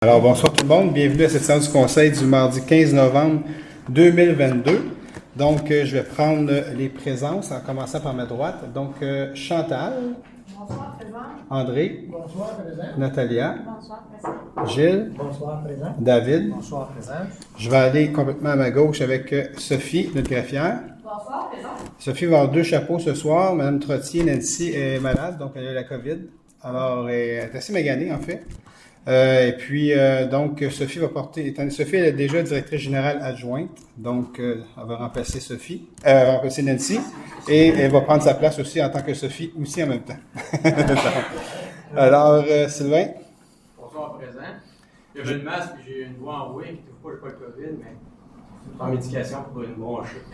Alors, bonsoir tout le monde. Bienvenue à cette séance du Conseil du mardi 15 novembre 2022. Donc, je vais prendre les présences en commençant par ma droite. Donc, Chantal. Bonsoir, présent. André. Bonsoir, présent. Natalia. Bonsoir, présent. Gilles. Bonsoir, présent. David. Bonsoir, présent. Je vais aller complètement à ma gauche avec Sophie, notre greffière. Bonsoir, présent. Sophie va avoir deux chapeaux ce soir. Madame Trottier, Nancy, est malade, donc elle a la COVID. Alors, elle est assez maganée, en fait. Et puis, donc, Sophie va porter... Sophie, elle est déjà directrice générale adjointe, donc elle va remplacer Sophie, va remplacer Nancy, et elle va prendre sa place aussi en tant que Sophie, aussi en même temps. Alors, Sylvain? Bonsoir, présent. J'avais le masque et j'ai une voix enrouée qui ne trouve pas le COVID, mais je prends médication pour une bronchite.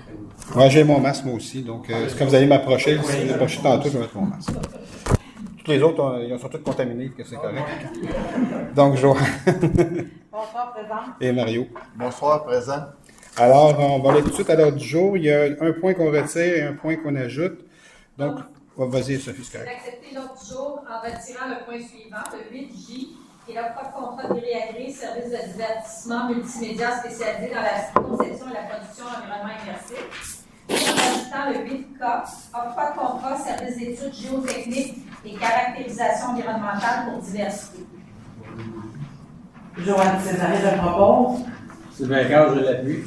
Moi, j'ai mon masque, moi aussi, donc quand vous allez m'approcher, si vous m'approchez tantôt, je vais mettre mon masque. Tous les autres, ils sont tous contaminés, que c'est correct. Donc, Joanne. Bonsoir, présent. Et Mario. Bonsoir, présent. Alors, on va aller tout de suite à l'heure du jour. Il y a un point qu'on retire et un point qu'on ajoute. Donc, vas-y, Sophie, c'est correct. D'accepter l'ordre du jour en retirant le point suivant, le 8J, qui est l'octroi de contrat de gré à gré, service de divertissement multimédia spécialisé dans la conception et la production d'environnement immersif. Et en ajoutant le 8K, octroi de contrat, service d'études géotechniques et caractérisation environnementale pour diversité. Joanne Césaré, je propose. Sylvain Carl, je l'appuie.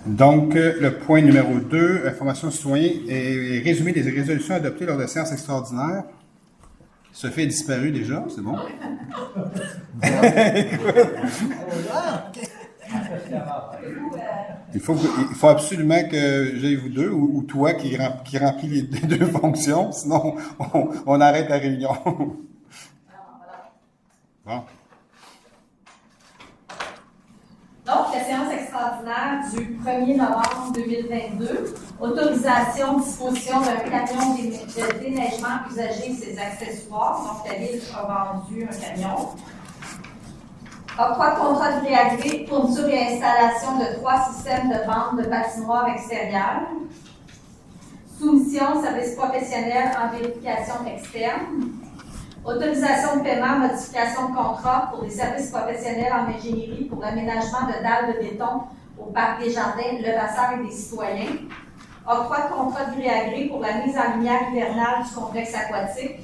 Donc, le point numéro 2, information citoyen et résumé des résolutions adoptées lors de séances extraordinaires. Sophie est disparue déjà, c'est bon? Il faut absolument que j'aille vous deux, ou toi qui remplis les deux fonctions, sinon on arrête la réunion. Bon. Donc, la séance extraordinaire du 1er novembre 2022, autorisation, disposition d'un camion de déneigement usagé et ses accessoires. Donc, la Ville a vendu un camion. Octroi de contrat de gré à gré, fourniture et installation de 3 systèmes de vente de patinoires extérieures. Soumission, service professionnel en vérification externe. Autorisation de paiement, modification de contrat pour les services professionnels en ingénierie pour l'aménagement de dalles de béton au Parc des Jardins, Levasseur et des citoyens. Octroi de contrat de gré à gré pour la mise en lumière hivernale du complexe aquatique.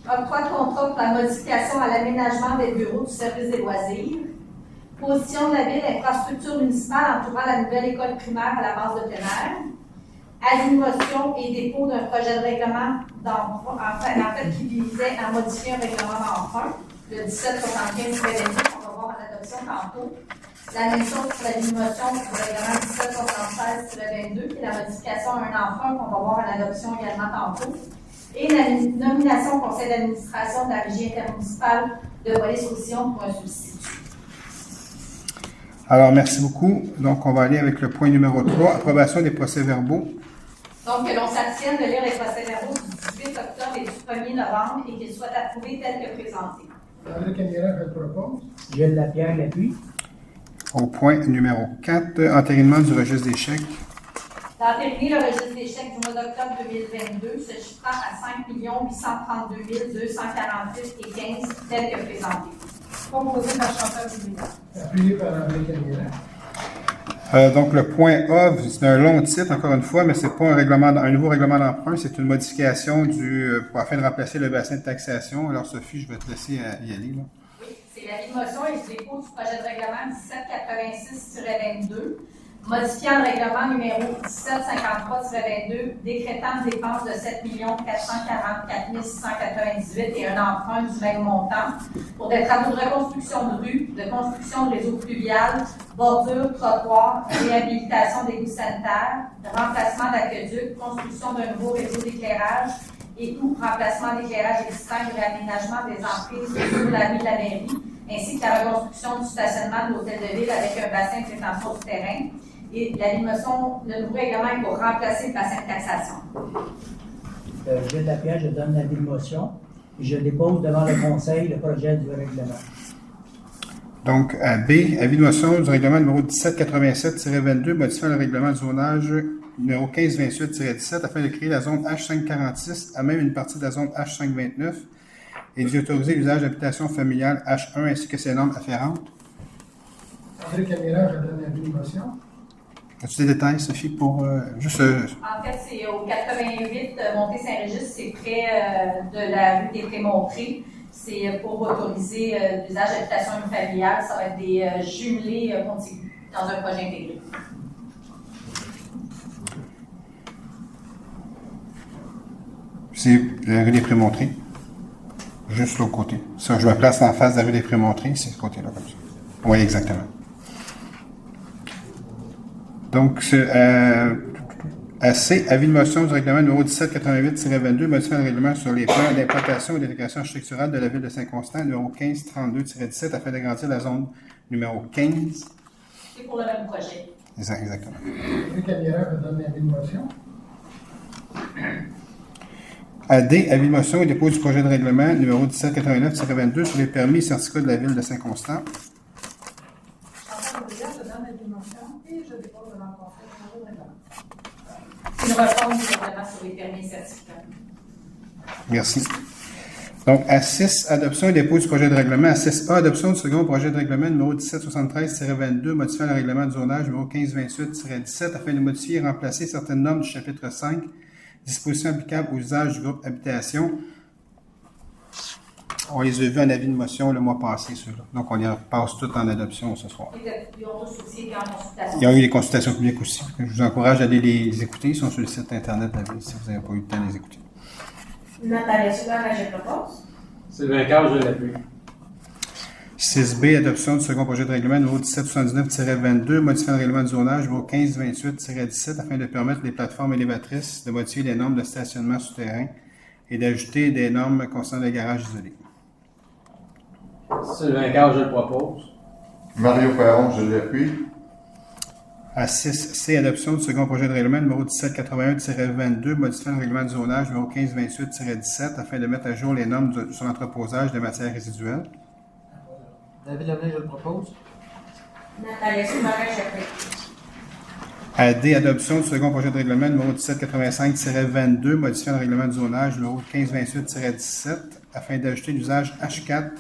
Octroi de contrat pour la modification à l'aménagement des bureaux du service des loisirs. Position de la ville infrastructure municipale entourant la nouvelle école primaire à la base de plein air. Admission et dépôt d'un projet de règlement d'emprunt, en fait, qui visait à modifier un règlement d'emprunt, le 1775-22, on va voir en adoption tantôt. La même chose pour l'admission du règlement 1776-22, qui est la modification à un emprunt qu'on va voir en adoption également tantôt. Et la nomination au conseil d'administration de la régie intermunicipale de Wallis-Roussillon pour un substitut. Alors, merci beaucoup. Donc, on va aller avec le point numéro 3, approbation des procès-verbaux. Donc, que l'on s'abstienne de lire les procès-verbaux du 18 octobre et du 1er novembre et qu'ils soient approuvés tels que présentés. André Camillera, je le propose. Gilles Lapierre, l'appuie. Au point numéro 4, entérinement du registre des chèques. D'entériner le registre des chèques du mois d'octobre 2022 se chiffrant à 5 832 248,15 tel que présenté. Proposé par Chantal Boulay. Appuyé par André Camillera. Donc, le point A, c'est un long titre, encore une fois, mais c'est pas un nouveau règlement d'emprunt, c'est une modification afin de remplacer le bassin de taxation. Alors, Sophie, je vais te laisser y aller. Là. Oui, c'est la motion et le dépôt du projet de règlement 1786-22, modifiant le règlement numéro 1753-22, décrétant une dépense de 7 444 698 et un emprunt du même montant pour des travaux de reconstruction de rues, de construction de réseaux fluvial, bordures, trottoirs, réhabilitation d'égouts sanitaires, remplacement d'aqueducs, construction d'un nouveau réseau d'éclairage et ou remplacement d'éclairage existant et réaménagement des emprises sur la rue de la mairie, ainsi que la reconstruction du stationnement de l'hôtel de ville avec un bassin de rétention souterrain. Et le nouveau règlement est pour remplacer le bassin de taxation. Gilles Lapierre, je donne la motion. Je dépose devant le Conseil le projet du règlement. Donc, à B, avis de motion du règlement numéro 1787-22, modifiant le règlement de zonage numéro 1528-17 afin de créer la zone H546 à même une partie de la zone H529 et d'y autoriser l'usage d'habitation familiale H1 ainsi que ses normes afférentes. André Camira, je donne l'avis de motion. As-tu des détails, Sophie, pour juste... En fait, c'est au 88 Montée-Saint-Régis, c'est près de la rue des Prémontrés. C'est pour autoriser l'usage d'habitation unifamiliale. Ça va être des jumelés contigus dans un projet intégré. C'est la rue des Prémontrés, juste l'autre côté. Ça, je me place en face de la rue des Prémontrés, c'est ce côté-là, comme ça. Oui, exactement. Donc, C, avis de motion du règlement numéro 1788-22, modifiant le règlement sur les plans d'implantation et d'intégration architecturale de la ville de Saint-Constant, numéro 1532-17, afin d'agrandir la zone numéro 15. C'est pour le même projet. Exactement. André Camira, je donne l'avis de motion. À D, avis de motion et dépôt du projet de règlement numéro 1789-22 sur les permis et certificats de la ville de Saint-Constant. Chantal Bruyère, je donne l'avis de motion et je dépose devant le conseil le projet de règlement. C'est une réforme du règlement sur les permis et certificats. Merci. Donc, à 6, adoption et dépôt du projet de règlement. À 6A, adoption du second projet de règlement numéro 1773-22, modifiant le règlement de zonage numéro 1528-17 afin de modifier et remplacer certaines normes du chapitre 5, dispositions applicables aux usages du groupe habitation. On les a vus en avis de motion le mois passé, ceux-là. Donc, on les repasse toutes en adoption ce soir. Ils ont tous aussi été en consultation. Il y a eu des consultations publiques aussi. Je vous encourage à aller les écouter. Ils sont sur le site Internet de la ville si vous n'avez pas eu le temps de les écouter. Nathalie Souverain, je propose. Sylvain Carl, je l'appuie. 6B, adoption du second projet de règlement numéro 1779-22, modifiant le règlement de zonage numéro 1528-17 afin de permettre les plateformes élévatrices de modifier les normes de stationnement souterrain et d'ajouter des normes concernant les garages isolés. Sylvain Carl, je le propose. Mario Perron, je l'appuie. À 6C, adoption du second projet de règlement numéro 1781-22, modifiant le règlement de zonage numéro 1528-17 afin de mettre à jour les normes sur l'entreposage de matières résiduelles. David Lemay, je le propose. Nathalie Souverain, j'appuie. À D, adoption du second projet de règlement numéro 1785-22, modifiant le règlement de zonage numéro 1528-17 afin d'ajouter l'usage H4,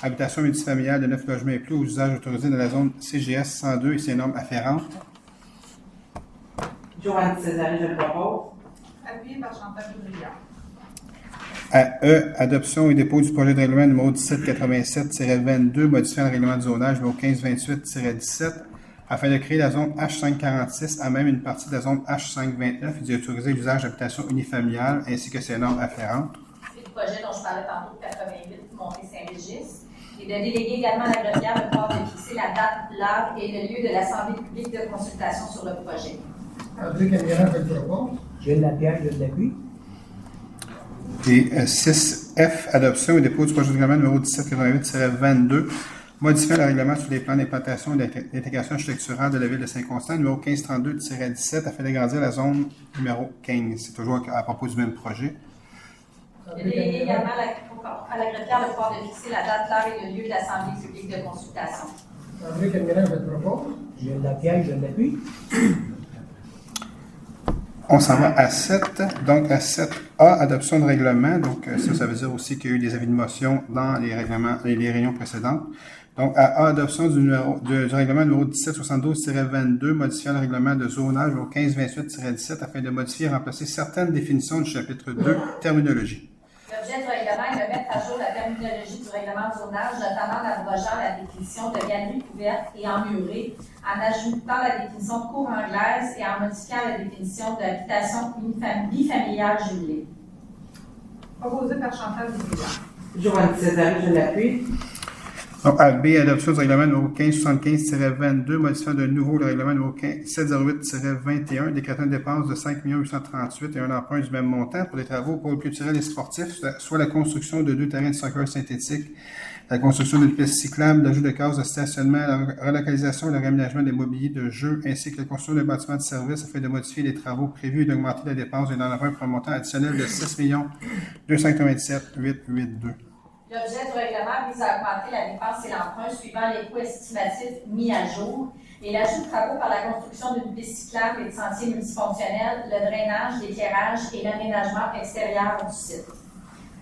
habitation multifamiliale de 9 logements et plus aux usages autorisés dans la zone CGS 102 et ses normes afférentes. Joanne César, je le propose. Appuyé par Chantal Bruyère. À E, adoption et dépôt du projet de règlement numéro 1787-22, modifiant le règlement de zonage numéro 1528-17 afin de créer la zone H546 à même une partie de la zone H529 et d'y autoriser l'usage d'habitation unifamiliale ainsi que ses normes afférentes. C'est le projet dont je parlais tantôt de 88 Montée-Saint-Régis. Et de déléguer également à la greffière le pouvoir de fixer la date, l'heure et le lieu de l'assemblée publique de consultation sur le projet. André Camira, je le propose. Gilles Lapierre, je l'appuie. Et 6F, adoption et dépôt du projet de règlement numéro 1788-22, modifiant le règlement sur les plans d'implantation et d'intégration architecturale de la ville de Saint-Constant, numéro 1532-17, afin d'agrandir la zone numéro 15. C'est toujours à propos du même projet. De déléguer également à la greffière le pouvoir de fixer la date, l'heure et le lieu de l'assemblée publique de consultation. André Camira, je le propose. Gilles Lapierre, je l'appuie. On s'en va à 7. Donc, à 7A, adoption de règlement. Donc, ça veut dire aussi qu'il y a eu des avis de motion dans les règlements et les réunions précédentes. Donc, à A, adoption du règlement numéro 1772-22, modifiant le règlement de zonage au 1528-17 afin de modifier et remplacer certaines définitions du chapitre 2, terminologie. L'objet du règlement est de mettre à jour la terminologie du règlement de zonage, notamment en abrogeant la définition de galerie couverte et emmurée, en ajoutant la définition de cour anglaise et en modifiant la définition d'habitation bifamiliale jumelée. Proposé par Chantal Bruyère. Joanne César, je l'appuie. Donc, à B, adoption du règlement numéro 1575-22, modifiant de nouveau le règlement numéro 708-21, décrétant une dépense de 5 838 et un emprunt du même montant pour les travaux pour le culturel et sportif, soit la construction de 2 terrains de soccer synthétiques, la construction d'une piste cyclable, l'ajout de cases de stationnement, la relocalisation et le réaménagement des mobiliers de jeu, ainsi que la construction de bâtiments de service afin de modifier les travaux prévus et d'augmenter la dépense d'un emprunt pour un montant additionnel de 6 297 882. L'objet du règlement vise à augmenter la dépense et l'emprunt suivant les coûts estimatifs mis à jour et l'ajout de travaux par la construction d'une piste cyclable et de sentiers multifonctionnels, le drainage, l'éclairage et l'aménagement extérieur du site.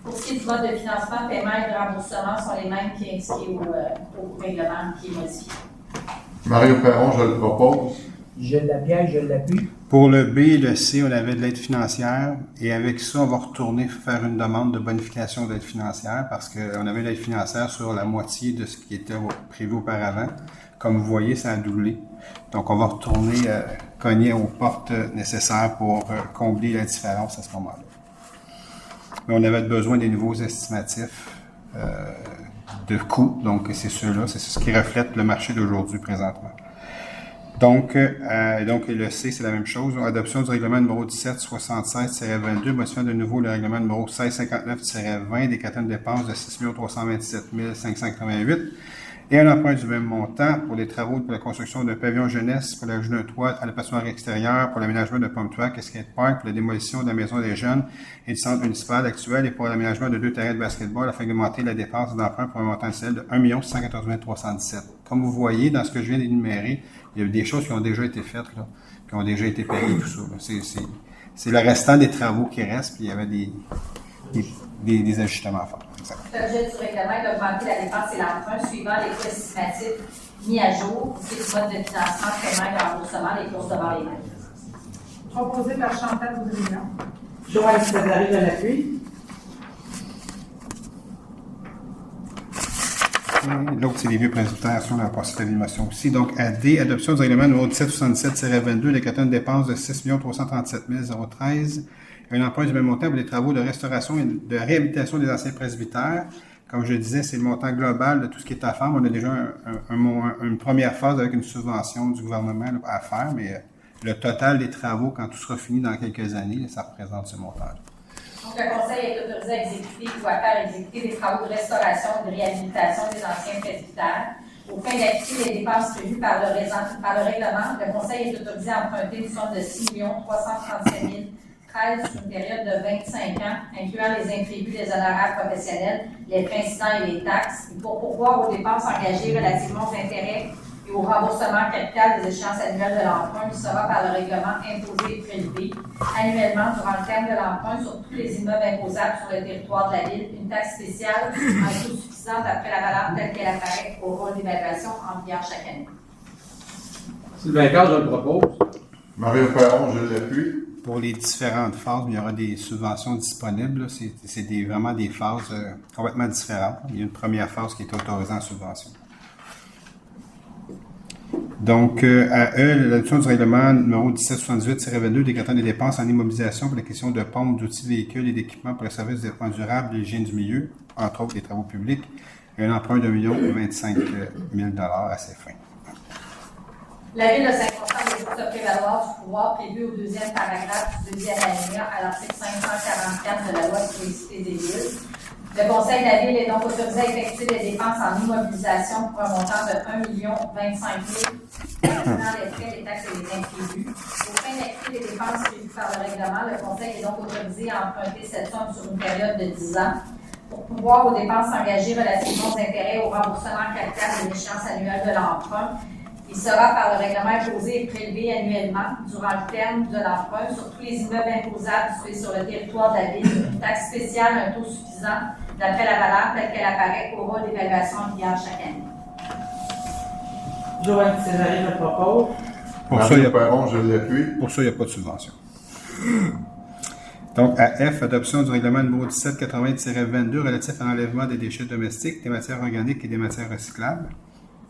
Pour ce qui est du mode de financement, paiement et de remboursement sont les mêmes qui inscrits au règlement qui est modifié. Mario Perron, je le propose. Je l'appuie, je l'appuie. Pour le B et le C, on avait de l'aide financière et avec ça, on va retourner faire une demande de bonification d'aide financière parce qu'on avait l'aide financière sur la moitié de ce qui était prévu auparavant. Comme vous voyez, ça a doublé. Donc, on va retourner cogner aux portes nécessaires pour combler la différence à ce moment-là. Mais on avait besoin des nouveaux estimatifs de coûts. Donc, c'est ceux-là. C'est ce qui reflète le marché d'aujourd'hui présentement. Donc, le C, c'est la même chose. Adoption du règlement numéro 1776-22, modifiant de nouveau le règlement numéro 1659-20 des quatrièmes dépenses de 6 327 588 et un emprunt du même montant pour les travaux pour la construction d'un pavillon jeunesse, pour l'ajout d'un toit à la patinoire extérieure, pour l'aménagement de Pumptrack et skatepark, pour la démolition de la maison des jeunes et du centre municipal actuel et pour l'aménagement de 2 terrains de basketball afin d'augmenter la dépense d'emprunt pour un montant initial de 1 114 317. Comme vous voyez, dans ce que je viens d'énumérer, il y a des choses qui ont déjà été faites, là, qui ont déjà été payées, tout ça. C'est le restant des travaux qui restent, puis il y avait des ajustements à faire. L'objet du règlement est d'augmenter la dépense et l'emprunt suivant les coûts estimatifs mis à jour pour ce qui est du mode de financement, paiement et de remboursement, les courses devant les mains. Proposé par Chantal Boudrillon. Joël Césari, je l'appuie. L'autre, c'est les vieux présentations de la possibilité d'animation aussi. Donc, à D, adoption du règlement numéro 1777-22, les quatrièmes dépenses de 6 337 013, un emprunt du même montant pour les travaux de restauration et de réhabilitation des anciens presbytères. Comme je le disais, c'est le montant global de tout ce qui est à faire. On a déjà une première phase avec une subvention du gouvernement à faire, mais le total des travaux, quand tout sera fini dans quelques années, ça représente ce montant-là. Donc, le Conseil est autorisé à exécuter ou à faire exécuter des travaux de restauration et de réhabilitation des anciens presbytères. Aux fins d'acquitter les dépenses prévues par le règlement, le Conseil est autorisé à emprunter une somme de 6 337 013 sur une période de 25 ans, incluant les imprévus des honoraires professionnels, les frais incidents et les taxes, et pour pourvoir aux dépenses engagées relativement aux intérêts et au remboursement capital des échéances annuelles de l'emprunt qui sera par le règlement imposé et prélevé annuellement durant le terme de l'emprunt sur tous les immeubles imposables sur le territoire de la Ville, une taxe spéciale en taux suffisant d'après la valeur telle qu'elle apparaît au rôle d'évaluation en vigueur chaque année. Sylvain Carr, je le propose. Mario Perron, je l'appuie. Pour les différentes phases, il y aura des subventions disponibles. C'est vraiment des phases complètement différentes. Il y a une première phase qui est autorisée en subvention. Donc, à E, l'adoption du règlement numéro 1778-22 décrétant des dépenses en immobilisation pour l'acquisition de pompes, d'outils, véhicules et d'équipements pour le service de développement durable et l'hygiène du milieu, entre autres les travaux publics, et un emprunt de 1,25 million à ces fins. La Ville de Saint-Constant décide de prévaloir du pouvoir prévu au deuxième paragraphe du deuxième alinéa à l'article 544 de la loi sur les cités des villes. Le Conseil de la Ville est donc autorisé à effectuer des dépenses en immobilisation pour un montant de 1,25 million incluant les frais, les taxes et les imprévus. Au fin d'acquitter les dépenses prévues par le règlement, le Conseil est donc autorisé à emprunter cette somme sur une période de 10 ans pour pouvoir aux dépenses engagées relativement aux intérêts au remboursement capital de l'échéance annuelle de l'emprunt. Il sera par le règlement imposé et prélevé annuellement durant le terme de l'emprunt sur tous les immeubles imposables situés sur le territoire de la Ville, une taxe spéciale, un taux suffisant d'après la valeur telle qu'elle apparaît au rôle d'évaluation en vigueur chaque année. Joël Césari, je le propose. Mario Perron, je l'appuie. Pour ça, il n'y a pas de subvention. Donc, à F, adoption du règlement numéro 1780-22 relatif à l'enlèvement des déchets domestiques, des matières organiques et des matières recyclables.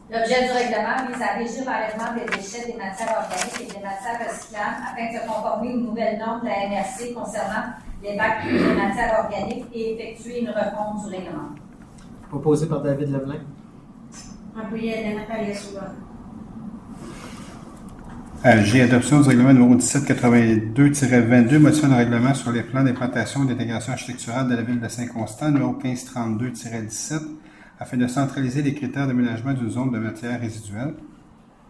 L'objet du règlement vise à régir l'enlèvement des déchets, des matières organiques et des matières recyclables afin de se conformer aux nouvelles normes de la MRC concernant les bacs et les matières organiques et effectuer une refonte du règlement. Proposé par David Levelin. Appuyé à Nathalie Souban. G, adoption du règlement numéro 1782-22, modifiant le règlement sur les plans d'implantation et d'intégration architecturale de la ville de Saint-Constant, numéro 1532-17, afin de centraliser les critères d'aménagement d'une zone de matières résiduelles.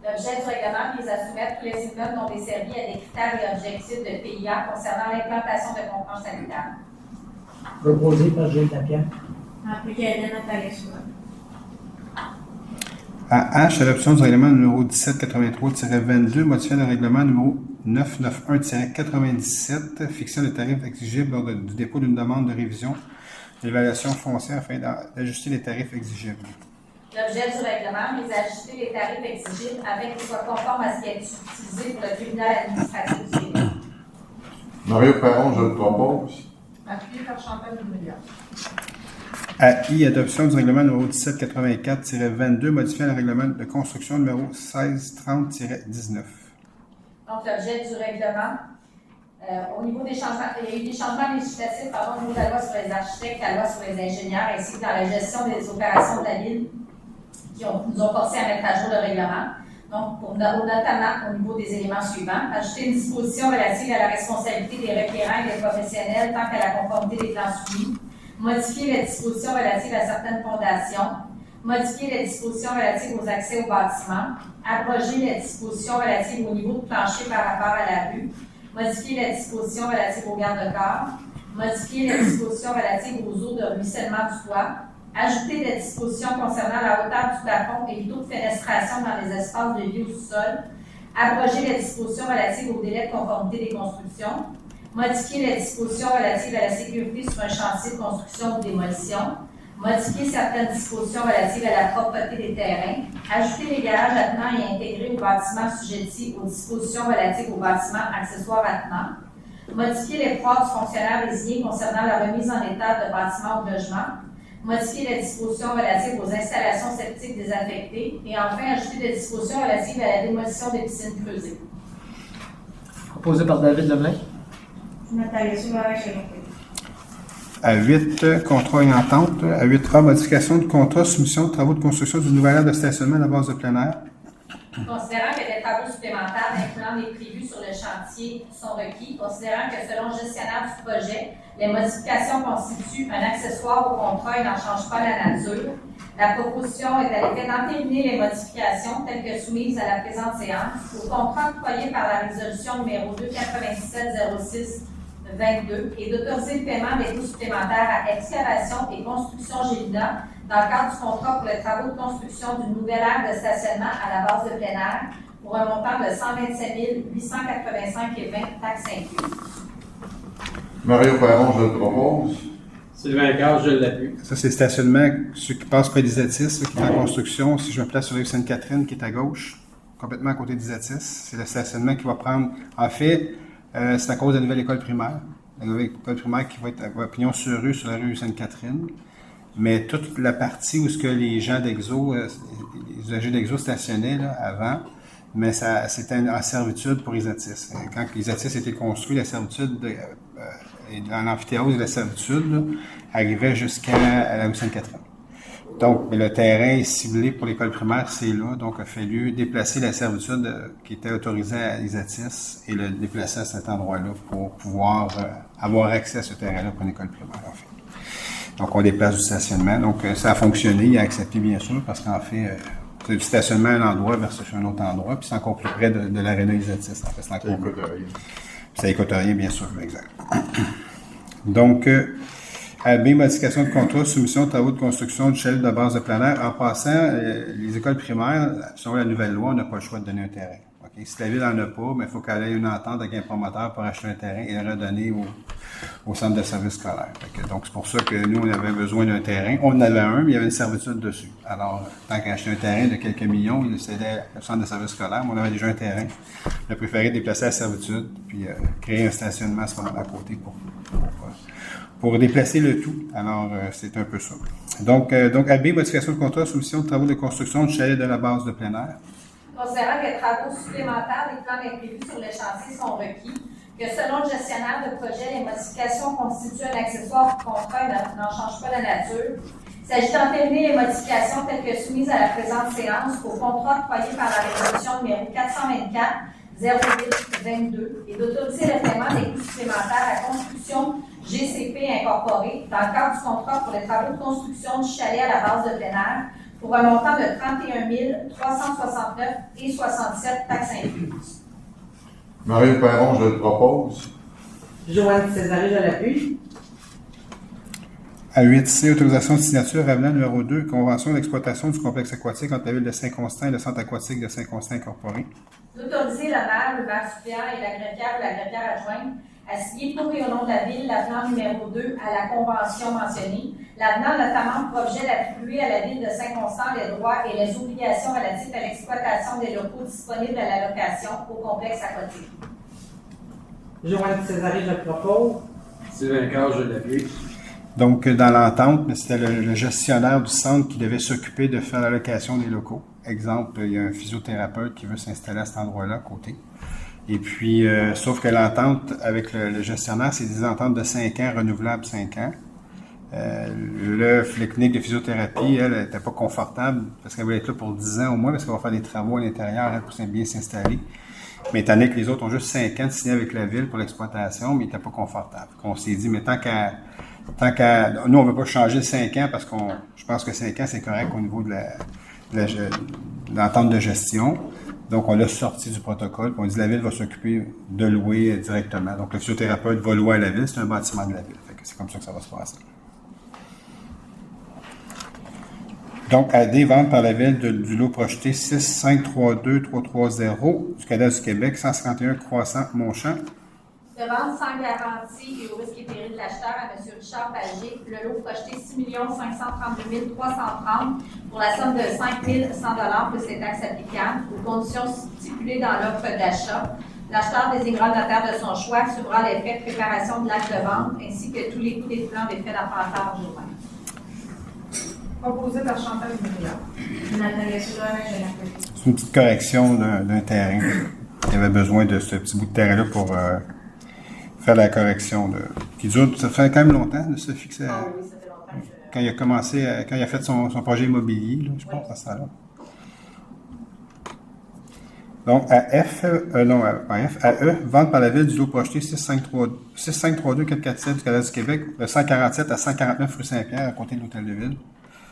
L'objet du règlement vise à soumettre tous les immeubles non desservis à des critères et objectifs de PIA concernant l'implantation de contenants sanitaires. Proposé par Gilles Lapierre. Appuyé à Nathalie Souban. À H, adoption du règlement numéro 1783-22, modifiant le règlement numéro 991-97, fixant le tarif exigible lors du dépôt d'une demande de révision l'évaluation foncière afin d'ajuster les tarifs exigibles. L'objet du règlement vise à ajuster les tarifs exigibles afin qu'ils soient conformes à ce qui est utilisé pour le tribunal administratif du Québec. Mario Perron, je le propose. Appuyé par Chantal Loumélière. À I, adoption du règlement numéro 1784-22, modifiant le règlement de construction numéro 1630-19. Donc, l'objet du règlement, au niveau des changements, il y a eu des changements législatifs, au niveau de la loi sur les architectes, la loi sur les ingénieurs, ainsi que dans la gestion des opérations de la ville, qui nous ont forcé à mettre à jour le règlement. Donc, notamment au niveau des éléments suivants, ajouter une disposition relative à la responsabilité des requérants et des professionnels tant qu'à la conformité des plans soumis, modifier les dispositions relatives à certaines fondations, modifier les dispositions relatives aux accès aux bâtiments, abroger les dispositions relatives au niveau de plancher par rapport à la rue, modifier les dispositions relatives aux garde-corps, modifier les dispositions relatives aux eaux de ruissellement du toit, ajouter des dispositions concernant la hauteur du plafond et le taux de fenestration dans les espaces de vie au sous-sol, abroger les dispositions relatives au délai de conformité des constructions, modifier les dispositions relatives à la sécurité sur un chantier de construction ou démolition, modifier certaines dispositions relatives à la propreté des terrains, ajouter les garages attenants et intégrer aux bâtiments assujettis aux dispositions relatives aux bâtiments accessoires attenants, modifier les pouvoirs du fonctionnaire désigné concernant la remise en état de bâtiments ou de logements, modifier les dispositions relatives aux installations septiques désaffectées et enfin ajouter des dispositions relatives à la démolition des piscines creusées. Proposé par David Lemelin. Nathalie Souverain-Chéron. À 8, contrat et entente. À 8A, modification du contrat, soumission de travaux de construction d'une nouvelle aire de stationnement à la base de plein air. Considérant que des travaux supplémentaires incluant les prévus sur le chantier sont requis, considérant que selon le gestionnaire du projet, les modifications constituent un accessoire au contrat et n'en changent pas la nature, la proposition est à l'effet d'entériner les modifications telles que soumises à la présente séance au contrat octroyé par la résolution numéro 297-06-22 et d'autoriser le paiement des coûts supplémentaires à excavation et construction Gélida dans le cadre du contrat pour les travaux de construction d'une nouvelle aire de stationnement à la base de plein air pour un montant de 127 885,20 taxes incluses. Mario Perron, je le propose. Sylvain Cage, je l'appuie. Ça, c'est le stationnement, ceux qui passent près des Atis, qui est en construction. Si je me place sur la rue Sainte-Catherine, qui est à gauche, complètement à côté des Atis, c'est le stationnement qui va prendre. En fait, c'est à cause de la nouvelle école primaire. La nouvelle école primaire qui va être à pignon sur rue sur la rue Sainte-Catherine. Mais toute la partie où ce que les gens d'Exo, les usagers d'Exo stationnaient là, avant, mais ça, c'était en servitude pour les Atis. Quand les Atis étaient construits, la servitude, dans l'amphithéâtre de la servitude, là, arrivait jusqu'à la rue Sainte-Catherine. Donc, mais le terrain est ciblé pour l'école primaire, c'est là. Donc, il a fallu déplacer la servitude qui était autorisée à les Atis et le déplacer à cet endroit-là pour pouvoir avoir accès à ce terrain-là pour une école primaire, en fait. Donc, on déplace du stationnement. Donc, ça a fonctionné. Il a accepté, bien sûr, parce qu'en fait, c'est du stationnement à un endroit versus un autre endroit. Puis, c'est encore plus près de l'aréna Isatis. En fait, Ça coûte rien. Ça coûte rien, bien sûr. Exact. Donc, à B, modification de contrat, soumission de travaux de construction du chalet de base de plein air. En passant, les écoles primaires, selon la nouvelle loi, on n'a pas le choix de donner un terrain. Okay? Si la ville n'en a pas, mais il faut qu'elle ait une entente avec un promoteur pour acheter un terrain et le redonner au centre de service scolaire. Donc, c'est pour ça que nous, on avait besoin d'un terrain. On en avait un, mais il y avait une servitude dessus. Alors, tant qu'à acheter un terrain de quelques millions, il cédait au centre de service scolaire, mais on avait déjà un terrain. On a préféré déplacer la servitude, puis créer un stationnement à ce moment-là à côté pour déplacer le tout. Alors, c'est un peu ça. Donc, AB, modification de contrat, soumission de travaux de construction du chalet de la base de plein air. Considérant que les travaux supplémentaires des plans imprévus sur le chantier sont requis, que selon le gestionnaire de projet, les modifications constituent un accessoire du contrat et n'en changent pas la nature, il s'agit d'entériner les modifications telles que soumises à la présente séance au contrat octroyé par la résolution numéro 424-08-22 et d'autoriser le paiement des coûts supplémentaires à construction GCP incorporée dans le cadre du contrat pour les travaux de construction du chalet à la base de plein air pour un montant de 31 369,67 taxes incluses. Mario Perron, je le propose. Joanne Césaré, je l'appuie. À 8C, autorisation de signature avenant numéro 2, convention d'exploitation du complexe aquatique entre la ville de Saint-Constant et le centre aquatique de Saint-Constant incorporé. D'autoriser le maire suppléant et la greffière ou la greffière adjointe à signer pour et au nom de la Ville l'avenant numéro 2 à la convention mentionnée. L'avenant a notamment pour objet d'attribuer à la Ville de Saint-Constant les droits et les obligations relatifs à l'exploitation des locaux disponibles à la location au complexe aquatique. Joanne Césaré, je le propose. Sylvain Carl, je l'appuie. Donc, dans l'entente, c'était le gestionnaire du centre qui devait s'occuper de faire la location des locaux. Exemple, il y a un physiothérapeute qui veut s'installer à cet endroit-là, à côté. Et puis, sauf que l'entente avec le gestionnaire, c'est des ententes de 5 ans, renouvelables 5 ans. La clinique de physiothérapie, elle n'était pas confortable parce qu'elle voulait être là pour 10 ans au moins parce qu'elle va faire des travaux à l'intérieur elle, pour bien s'installer. Mais étant donné que les autres ont juste 5 ans de signer avec la ville pour l'exploitation, mais ils n'étaient pas confortables. On s'est dit, mais tant qu'à nous, on ne veut pas changer de 5 ans parce je pense que 5 ans, c'est correct au niveau de l'entente de gestion. Donc, on l'a sorti du protocole, puis on dit la ville va s'occuper de louer directement. Donc, le physiothérapeute va louer à la ville, c'est un bâtiment de la ville. Fait que c'est comme ça que ça va se passer. Donc, AD, vente par la ville du lot projeté 6532330 du cadastre du Québec, 151 croissant Montchamp. De vente sans garantie et au risque et péril de l'acheteur à M. Richard Pagé, le lot projeté 6 532 330 pour la somme de 5 100 plus les taxes applicables, aux conditions stipulées dans l'offre d'achat. L'acheteur désignera le notaire de son choix, assumera les frais de préparation de l'acte de vente ainsi que tous les coûts des plans des frais d'apprentissage lui-même. Proposé par Chantal Bruyère. Nathalie Soulard, je l'appuie. C'est une petite correction d'un terrain. Il y avait besoin de ce petit bout de terrain-là pour faire la correction qui dure. Ça fait quand même longtemps, de se fixer. Ah oui, ça fait longtemps que Quand il a commencé, quand il a fait son projet immobilier, là, je pense à ça là. Donc, à E, vente par la ville du lot projeté 6532-447 du cadastre du Québec, de 147 à 149 rue Saint-Pierre, à côté de l'hôtel de ville.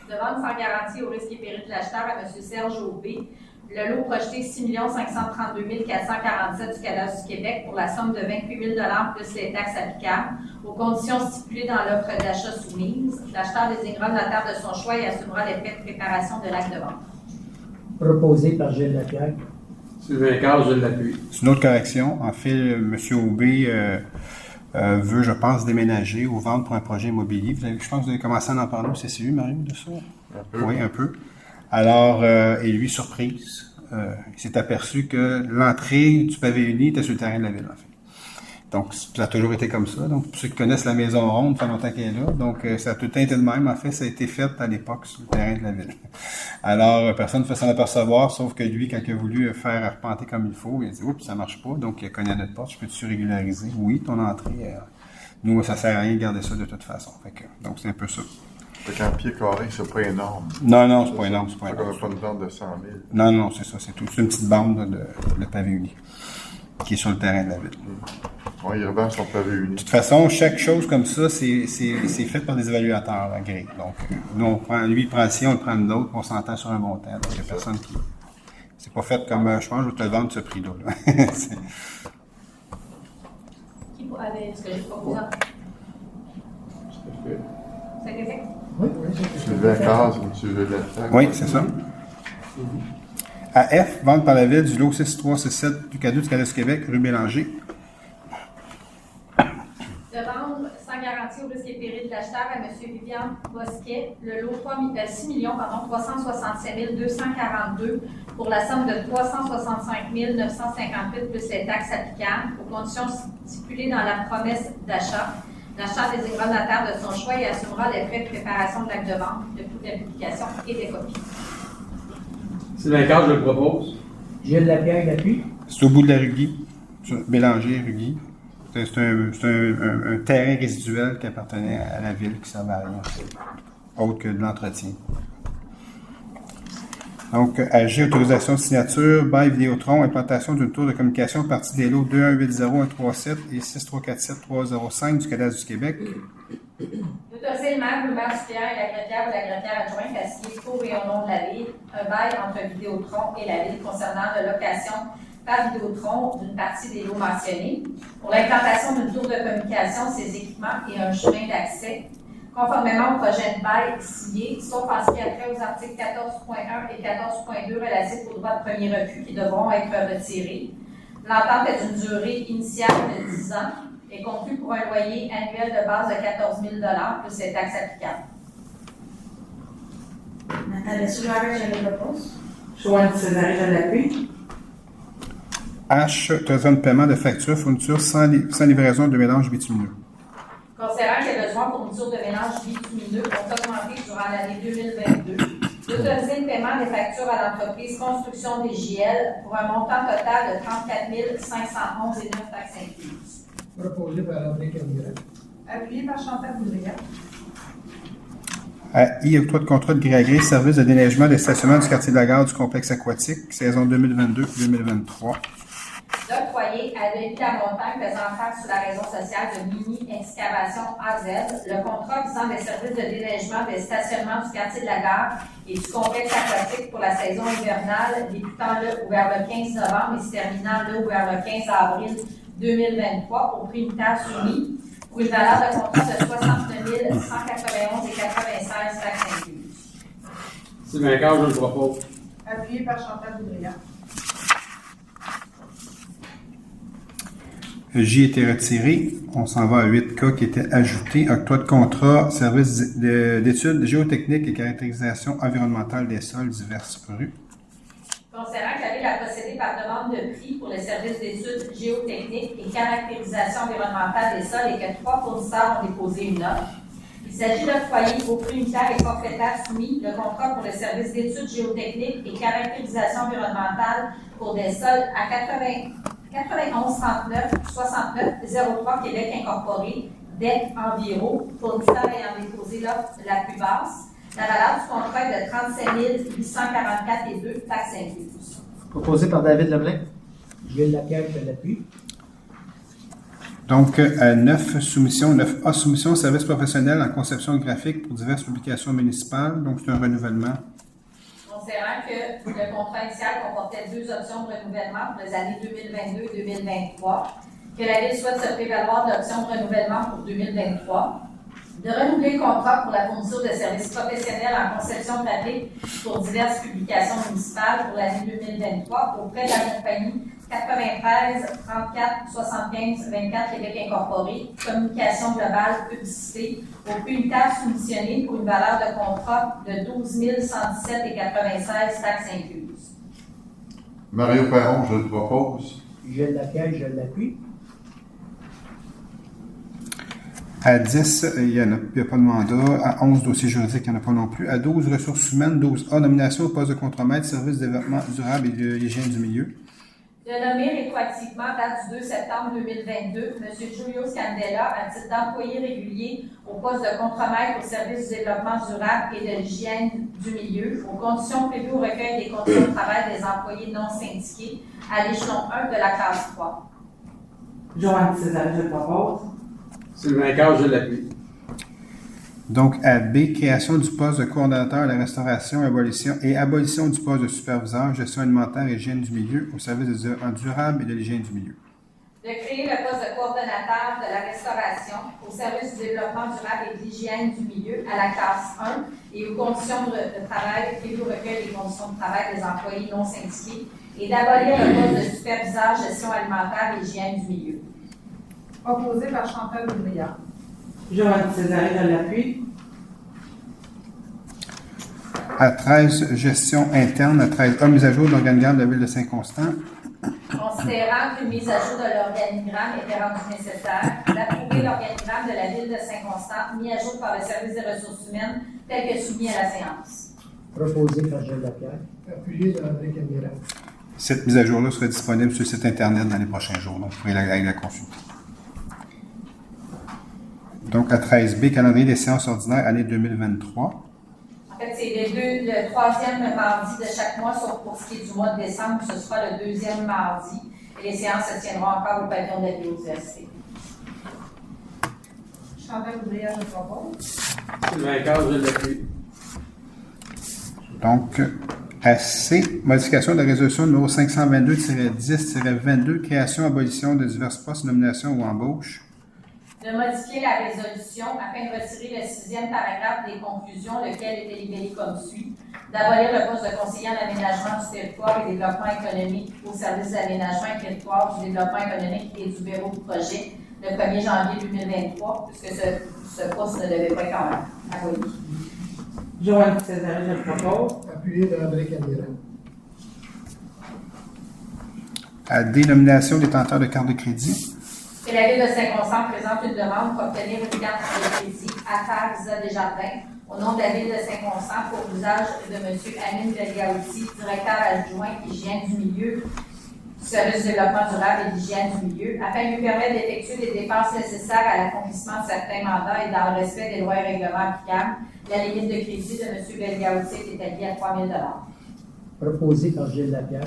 De vente sans garantie au risque et péril de l'acheteur à M. Serge Aubé, le lot projeté 6 532 447 du cadastre du Québec pour la somme de 28 000 plus les taxes applicables, aux conditions stipulées dans l'offre d'achat soumise. L'acheteur désignera le notaire de son choix et assumera les frais de préparation de l'acte de vente. Proposé par Gilles Lapierre. Sylvain Carl, je l'appuie. C'est une autre correction. En fait, M. Aubé veut, je pense, déménager ou vendre pour un projet immobilier. Je pense que vous avez commencé à en parler au CCU, Mario, de ça? Un peu. Oui, un peu. Alors, et lui, surprise, il s'est aperçu que l'entrée du pavé uni était sur le terrain de la ville, en fait. Donc, ça a toujours été comme ça. Donc, pour ceux qui connaissent la Maison Ronde, ça fait longtemps qu'elle est là. Donc, ça a tout le temps été de même. En fait, ça a été fait à l'époque sur le terrain de la ville. Alors, personne ne fait s'en apercevoir, sauf que lui, quand il a voulu faire arpenter comme il faut, il a dit, oups, ça marche pas. Donc, il a cogné à notre porte. Je peux-tu régulariser? Oui, ton entrée. Nous, ça sert à rien de garder ça de toute façon. Fait que, donc, c'est un peu ça. Fait qu'un pied carré, c'est pas énorme. Non, c'est pas énorme, c'est pas C'est énorme. comme pas une vente de 100 000. Non, c'est ça, c'est tout. C'est une petite bande de pavé uni qui est sur le terrain de la ville. Ouais, il revend son pavé uni. De toute façon, chaque chose comme ça, c'est fait par des évaluateurs agréés. Donc, nous, lui, il prend le sien, on le prend de l'autre, on s'entend sur un montant. Donc, il n'y a personne qui... C'est pas fait comme, je pense, je vais te le vendre ce prix-là. Là. Qui avait ce que j'ai proposé? C'est correct? Oui. Sylvain Carl, M. Gilles Oui, c'est ça. À F, vente par la ville du lot 6367 du cadastre du Québec, rue Bélanger. De vendre sans garantie au risque et péril de l'acheteur à M. Viviane Bosquet, le lot 6 367 242 pour la somme de 365 958 plus les taxes applicables, aux conditions stipulées dans la promesse d'achat. L'acheteur désignera le notaire de son choix et assumera les frais de préparation de l'acte de vente, le coût de l'application et des copies. Sylvain Carl, je le propose. Gilles Lapierre l'appuie. C'est au bout de la Ruggie, Bélanger, Ruggie. C'est un terrain résiduel qui appartenait à la ville, qui servait à rien, autre que de l'entretien. Donc, AG, autorisation de signature, bail Vidéotron, implantation d'une tour de communication à partir des lots 2180137 et 6347305 du cadastre du Québec. D'autoriser le maire, le maire supérieur et la greffière ou la greffière adjointe à signer pour et au nom de la Ville un bail entre Vidéotron et la Ville concernant la location par Vidéotron d'une partie des lots mentionnés pour l'implantation d'une tour de communication, ses équipements et un chemin d'accès, conformément au projet de bail signé, sauf en ce qui a trait aux articles 14.1 et 14.2 relatifs aux droits de premier refus qui devront être retirés. L'entente est d'une durée initiale de 10 ans. est conclu pour un loyer annuel de base de 14 000 plus les taxes applicables. Nathalie Surage, je le propose. Joanne Césarée, je l'appuie. H, autorisation de paiement de factures, fourniture sans livraison de mélange bitumineux. Considérant que les besoins pour fourniture de mélange bitumineux ont augmenté durant l'année 2022, d'autoriser le paiement des factures à l'entreprise Construction DJL pour un montant total de 34 511 et 9 taxes incluses. Proposé par André Camillera. Appuyé par Chantal Boudria. À I, octroi de contrat de gré à gré, service de déneigement des stationnements du quartier de la gare du complexe aquatique, saison 2022-2023. D'octroyer à Denis Lamontagne faisant face sous la raison sociale de mini-excavation AZ le contrat visant des services de déneigement des stationnements du quartier de la gare et du complexe aquatique pour la saison hivernale débutant le ou vers le 15 novembre et se terminant le ou vers le 15 avril 2023 au prix unitaire soumis pour une valeur de contrat de 69 191 et 96 taxes incluses. Sylvain Cage, je le propose. Appuyé par Chantal Boudria. J était retiré. On s'en va à 8K qui était ajouté. Octroi de contrat, service d'études géotechniques et caractérisation environnementale des sols diverses rues. Considérant que la Ville a procédé par demande de prix pour le service d'études géotechniques et caractérisation environnementale des sols et que 3 fournisseurs ont déposé une offre, il s'agit d'octroyer au prix unitaire et forfaitaire soumis le contrat pour le service d'études géotechniques et caractérisation environnementale pour des sols à 91 39 69 03 Québec Incorporé, DEC Enviro, fournisseur ayant déposé l'offre la plus basse. La valeur du contrat est de 37 844 et 2 taxes incluses. Proposé par David Leblanc. Gilles Lapierre, je l'appuie. Donc, à 9, soumission, 9A, soumission au service professionnel en conception graphique pour diverses publications municipales. Donc, c'est un renouvellement. Considérant que le contrat initial comportait 2 options de renouvellement pour les années 2022 et 2023, que la Ville souhaite se prévaloir de l'option de renouvellement pour 2023, de renouveler le contrat pour la fourniture de services professionnels en conception graphique pour diverses publications municipales pour l'année 2023 auprès de la compagnie 93 34 75 24 Québec Incorporé, communication globale, publicité, au prix unitaire soumissionné pour une valeur de contrat de 12 117 et 96 taxes incluses. Mario Perron, je le propose. Gilles Lapierre, je l'appuie. À 10, il n'y a pas de mandat. À 11, dossier juridique, il n'y en a pas non plus. À 12, ressources humaines. 12A, nomination au poste de contremaître, service de développement durable et de l'hygiène du milieu. De nommer rétroactivement, date du 2 septembre 2022, M. Julio Scandella à titre d'employé régulier au poste de contremaître au service du développement durable et de l'hygiène du milieu, aux conditions prévues au recueil des conditions de travail des employés non syndiqués à l'échelon 1 de la classe 3. Joanne Césarée, je le propose. Sylvain Cage, je l'appuie. Donc, à B, création du poste de coordonnateur de la restauration et abolition du poste de superviseur, gestion alimentaire et hygiène du milieu au service du développement durable et de l'hygiène du milieu. De créer le poste de coordonnateur de la restauration au service du développement durable et de l'hygiène du milieu à la classe 1 et aux conditions de travail prévues au recueil des conditions de travail des employés non syndiqués et d'abolir le poste de superviseur gestion alimentaire et hygiène du milieu. Proposé par Chantal Boudria. Joanne Césarée, je l'appuie. À 13, gestion interne. À 13A, mise à jour de l'organigramme de la Ville de Saint-Constant. Considérant qu'une mise à jour de l'organigramme était rendue nécessaire, d'approuver l'organigramme de la Ville de Saint-Constant mis à jour par le service des ressources humaines tel que soumis à la séance. Proposé par Gilles Lapierre. Appuyé par André Camillera. Cette mise à jour-là sera disponible sur le site Internet dans les prochains jours. Donc, vous pourrez la consulter. Donc, à 13B, calendrier des séances ordinaires, année 2023. En fait, c'est le troisième mardi de chaque mois, sauf pour ce qui est du mois de décembre, ce sera le deuxième mardi. Et les séances se tiendront encore au pavillon de la biodiversité. Chantal Boudria, je le propose. Sylvain Cage, je l'appuie. Donc, à C, modification de la résolution numéro 522-10-22, création, abolition de divers postes, nomination ou embauche. De modifier la résolution afin de retirer le 6e paragraphe des conclusions, lequel est délibéré comme suit. D'abolir le poste de conseiller en aménagement du territoire et développement économique au service de l'aménagement et territoire, du développement économique et du bureau de projet, le 1er janvier 2023, puisque ce poste ne devait pas être aboli. Joanne Césarine, je le propose. Appuyé de André Candela. À dénomination détenteur de carte de crédit. Que la Ville de Saint-Constant présente une demande pour obtenir une carte de crédit à Terre Visa Desjardins au nom de la Ville de Saint-Constant pour l'usage de M. Amine Belgaouti, directeur adjoint hygiène du milieu, service de développement durable et d'hygiène du milieu, afin de lui permettre d'effectuer des dépenses nécessaires à l'accomplissement de certains mandats et dans le respect des lois et règlements applicables. La limite de crédit de M. Belgaouti est établie à 3 000 $. Proposé par Gilles Lapierre.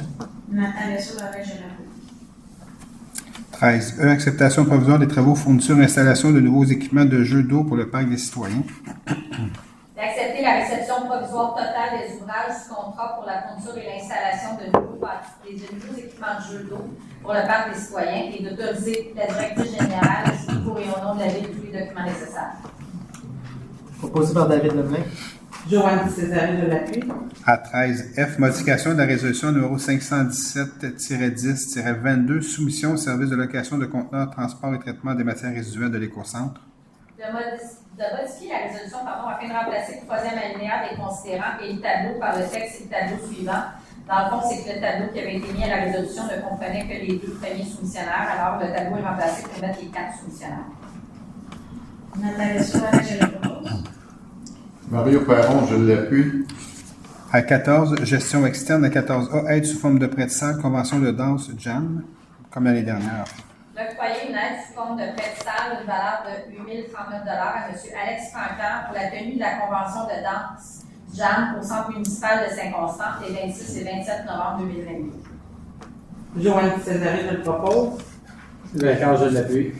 Nathalie Soulager, je l'approuve. 13. Acceptation provisoire des travaux fourniture et installation de nouveaux équipements de jeux d'eau pour le parc des citoyens. D'accepter la réception provisoire totale des ouvrages du contrat pour la fourniture et l'installation de nouveaux équipements de jeux d'eau pour le parc des citoyens et d'autoriser la directrice générale à signer pour et au nom de la Ville tous les documents nécessaires. Proposé par David Lemelin. Joanne Césarine, je l'appuie. À 13. F. Modification de la résolution numéro 517-10-22, soumission au service de location de conteneurs, transport et traitement des matières résiduelles de l'écocentre. De modifier la résolution afin de remplacer le troisième alinéa des considérants et le tableau par le texte et le tableau suivant. Dans le fond, c'est que le tableau qui avait été mis à la résolution ne comprenait que les 2 premiers soumissionnaires, alors le tableau est remplacé pour mettre les 4 soumissionnaires. Nathalie Soulager, je le propose. Mario Perron, je l'appuie. À 14. Gestion externe. À 14A. Aide sous forme de prêt de salle, convention de danse JAM, comme l'année dernière. D'octroyer une aide sous forme de prêt de salle d'une valeur de 8 039 $ à M. Alex Francaire pour la tenue de la convention de danse JAM au centre municipal de Saint-Constant les 26 et 27 novembre 2022. Joanne Césarine, je le propose. Sylvain Carl, je l'appuie.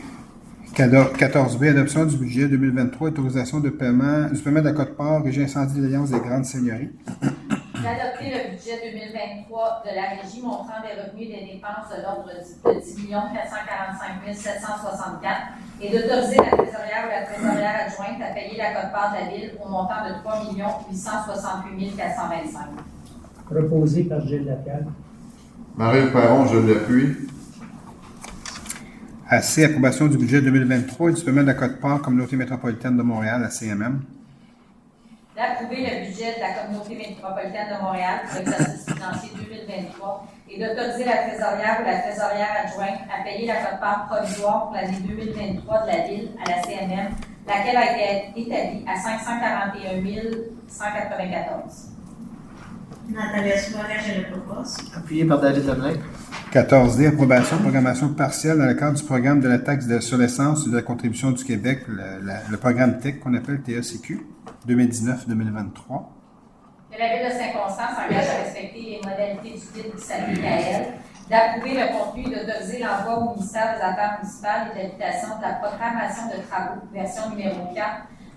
14B. Adoption du budget 2023. Autorisation de paiement du paiement de la quote-part Régie Incendie de l'Alliance des Grandes Seigneuries. D'adopter le budget 2023 de la Régie montrant des revenus et des dépenses de l'ordre de 10 445 764 et d'autoriser la trésorière ou la trésorière adjointe à payer la quote-part de la Ville au montant de 3 868 425. Proposé par Gilles Lapierre. Mario Perron, je l'appuie. À C. Approbation du budget 2023 et du paiement de la quote-part Communauté métropolitaine de Montréal, la CMM. D'approuver le budget de la Communauté métropolitaine de Montréal pour l'exercice financier 2023 et d'autoriser la trésorière ou la trésorière adjointe à payer la quote-part provisoire pour l'année 2023 de la Ville à la CMM, laquelle a été établie à 541 194. Nathalie Soulager, je le propose. Appuyé par David Lemelin. 14D. Approbation de programmation partielle dans le cadre du programme de la taxe sur l'essence et de la contribution du Québec, le programme TEC qu'on appelle TECQ, 2019-2023. Que la Ville de Saint-Constant s'engage à respecter les modalités du guide qui s'appliquent à elle, d'approuver le contenu et d'autoriser l'envoi au ministère des Affaires municipales et de l'Habitation de la programmation de travaux, version numéro 4,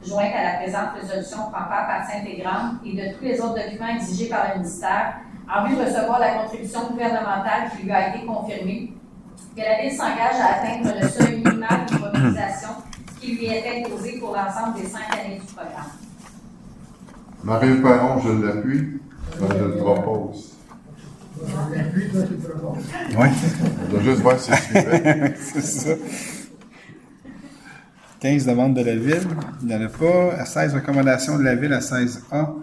jointe à la présente résolution prend part partie intégrante et de tous les autres documents exigés par le ministère en vue de recevoir la contribution gouvernementale qui lui a été confirmée, que la Ville s'engage à atteindre le seuil minimal de mobilisation qui lui est imposé pour l'ensemble des 5 années du programme. Mario Perron, je l'appuie. Je le propose. L'appui, toi, tu le proposes. Oui. On doit juste voir si c'est suivant. C'est ça. 15. Demande de la Ville. Il n'y en a pas. À 16. Recommandation de la Ville à 16A.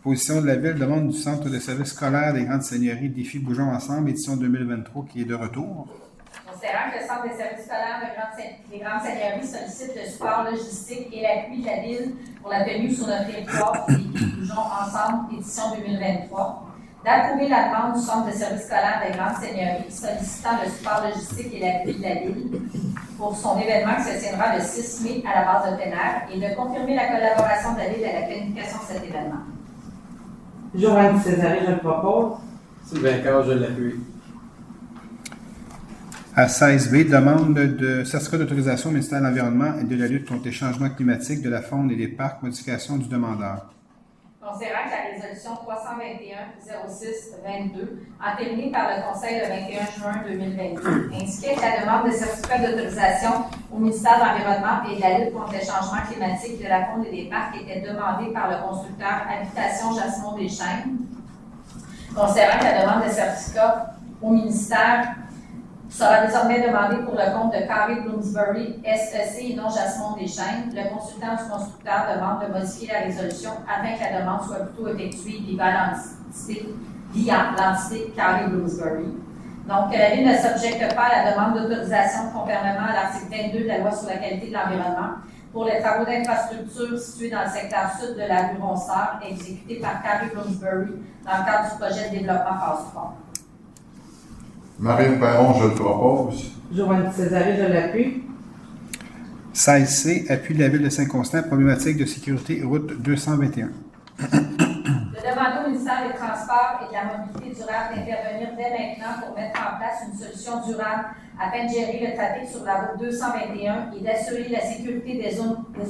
Position de la Ville, demande du Centre de services scolaires des Grandes Seigneuries, défi Bougeons Ensemble, édition 2023, qui est de retour. Considérant que le Centre des services scolaires des Grandes Seigneuries sollicite le support logistique et l'appui de la Ville pour la tenue sur notre territoire du défi Bougeons Ensemble, édition 2023, d'approuver la demande du Centre de services scolaires des Grandes Seigneuries sollicitant le support logistique et l'appui de la Ville pour son événement qui se tiendra le 6 mai à la base de Pénard et de confirmer la collaboration de la Ville à la planification de cet événement. Joanne Césarine, je le propose. Sylvain Carl, je l'appuie. À 16B, demande de certificat d'autorisation au ministère de l'Environnement et de la lutte contre les changements climatiques, de la faune et des parcs, modification du demandeur. Considérant que la résolution 321-06-22, entérinée par le Conseil le 21 juin 2022, indiquait que la demande de certificat d'autorisation au ministère de l'Environnement et de la lutte contre les changements climatiques, de la faune et des parcs était demandée par le constructeur Habitation Jasmon des Chênes. Considérant que la demande de certificat au ministère sera désormais demandé pour le compte de Carré Bloomsbury SEC et non Jasmond Deschênes. Le consultant du constructeur demande de modifier la résolution afin que la demande soit plutôt effectuée via l'entité Carré Bloomsbury. Donc, la Ville ne s'objecte pas à la demande d'autorisation conformément à l'article 22 de la Loi sur la qualité de l'environnement pour les travaux d'infrastructure situés dans le secteur sud de la rue Ronsard, exécutés par Carré Bloomsbury dans le cadre du projet de développement phase 3. Marie Perron, je le propose. Joanne Césaré, je l'appuie. 16C, appui de la Ville de Saint-Constant, problématique de sécurité, route 221. De demander au ministère des Transports et de la Mobilité durable d'intervenir dès maintenant pour mettre en place une solution durable afin de gérer le trafic sur la route 221 et d'assurer la sécurité des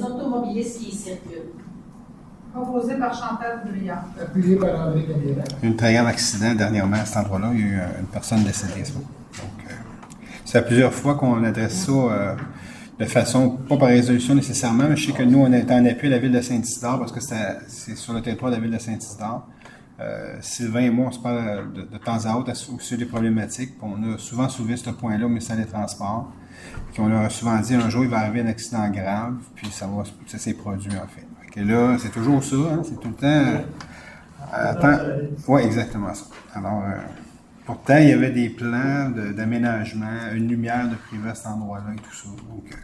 automobilistes qui y circulent. Proposé par Chantal Brouillard. Appuyé par André Camira. Il y a eu un très grave accident dernièrement à cet endroit-là. Il y a eu une personne décédée. Donc, c'est à plusieurs fois qu'on adresse ça de façon, pas par résolution nécessairement, mais je sais que nous, on est en appui à la Ville de Saint-Isidore parce que c'est sur le territoire de la Ville de Saint-Isidore. Sylvain et moi, on se parle de temps à autre au sujet des problématiques. On a souvent soulevé ce point-là au ministère des Transports. Puis on leur a souvent dit un jour, il va arriver un accident grave, puis ça s'est produit en fait. Et là, c'est toujours ça, hein, c'est tout le temps. Oui, exactement ça. Alors, pourtant, il y avait des plans d'aménagement, une lumière de privé à cet endroit-là et tout ça. Donc,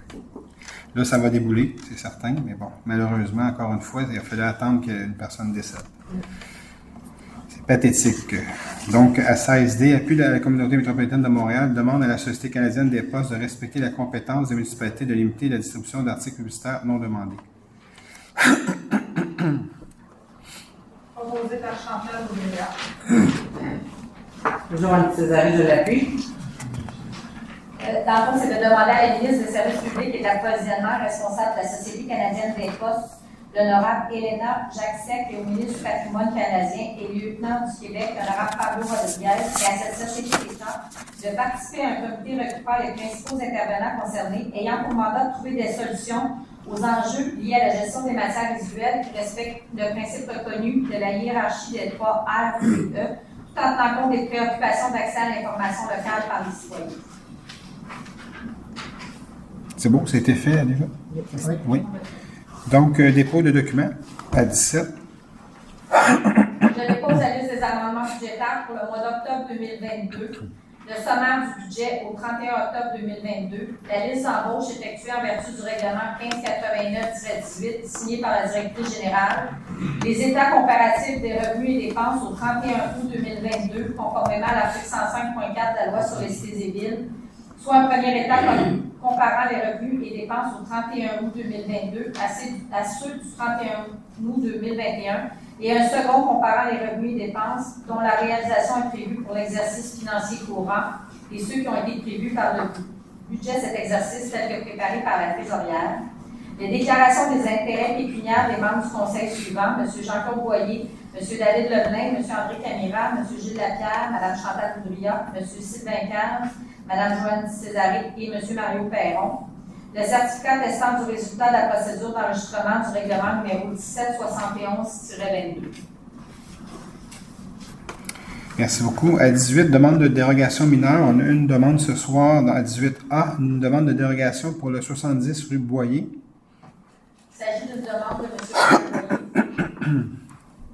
là, ça va débouler, c'est certain, mais bon, malheureusement, encore une fois, il a fallu attendre qu'une personne décède. C'est pathétique. Donc, à 16D, appui de la communauté métropolitaine de Montréal demande à la Société canadienne des postes de respecter la compétence des municipalités de limiter la distribution d'articles publicitaires non demandés. Proposé par Chantal Brouillard. Joanne Césaré, je l'appuie. Dans le fond, c'est de demander à la ministre des Services publics et de l'approvisionnement responsable de la Société canadienne des postes, l'honorable Elena Jacques-Sec, et au ministre du Patrimoine canadien et lieutenant du Québec, l'honorable Pablo Rodriguez, et à cette société d'État de participer à un comité regroupant les principaux intervenants concernés, ayant pour mandat de trouver des solutions aux enjeux liés à la gestion des matières visuelles qui respectent le principe reconnu de la hiérarchie des 3 R et E, tout en tenant compte des préoccupations d'accès à l'information locale par les citoyens. C'est beau, ça a été fait déjà? Oui. Donc, dépôt de documents à 17. Je dépose la liste des amendements budgétaires pour le mois d'octobre 2022. Le sommaire du budget au 31 octobre 2022. La liste d'embauche effectuée en vertu du règlement 1589-18 signé par la directrice générale. Les états comparatifs des revenus et dépenses au 31 août 2022, conformément à l'article 105.4 de la loi sur les cités et villes, soit un premier état comparant les revenus et dépenses au 31 août 2022 à ceux du 31 août 2021 et un second comparant les revenus et dépenses dont la réalisation est prévue pour l'exercice financier courant et ceux qui ont été prévus par le budget de cet exercice tel que préparé par la trésorière. Les déclarations des intérêts pécuniaires des membres du conseil suivants, M. Jean-Claude Boyer, M. David Leblanc, M. André Camira, M. Gilles Lapierre, Mme Chantal Brouillard, M. Sylvain Cazes, Mme Joanne Césaré et M. Mario Perron. Le certificat testant du résultat de la procédure d'enregistrement du règlement numéro 1771-22. Merci beaucoup. À 18, demande de dérogation mineure. On a une demande ce soir à 18A, une demande de dérogation pour le 70 rue Boyer. Il s'agit d'une demande de M. Boyer.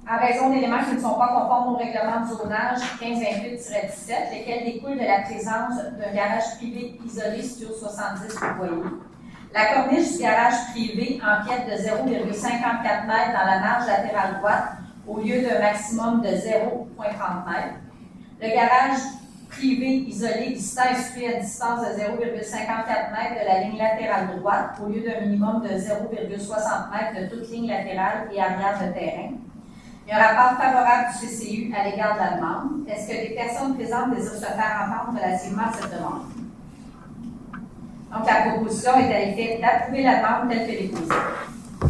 En raison d'éléments qui ne sont pas conformes au règlement de zonage 1528-17, lesquels découlent de la présence d'un garage privé isolé situé au 70 rue Boyer. La corniche du garage privé empiète de 0,54 m dans la marge latérale droite au lieu d'un maximum de 0,30 m. Le garage privé isolé distant est situé à une distance de 0,54 m de la ligne latérale droite au lieu d'un minimum de 0,60 m de toute ligne latérale et arrière de terrain. Il y a un rapport favorable du CCU à l'égard de la demande. Est-ce que les personnes présentes désirent se faire entendre relativement à cette demande? Donc, la proposition est à l'effet d'approuver la demande telle qu'elle est posée.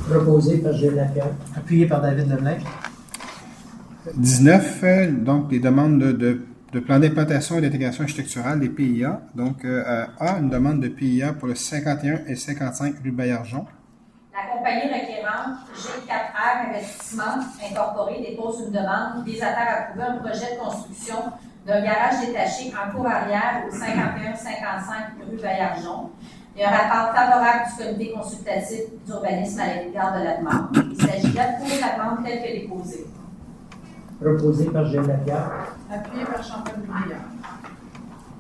Proposé par Gilles Lapierre. Appuyé par David Leblanc. 19, donc des demandes de plan d'implantation et d'intégration architecturale des PIA. Donc, A, une demande de PIA pour le 51 et 55 rue Baillargeon. La compagnie requérante G4R Investissement Incorporé dépose une demande qui vise à faire approuver un projet de construction d'un garage détaché en cour arrière au 51-55 rue Baillargeon. Il y a un rapport favorable du comité consultatif d'urbanisme à l'égard de la demande. Il s'agit d'approuver la demande telle que déposée. Proposé par Gilles Lapierre. Appuyé par Chantal Bruyère.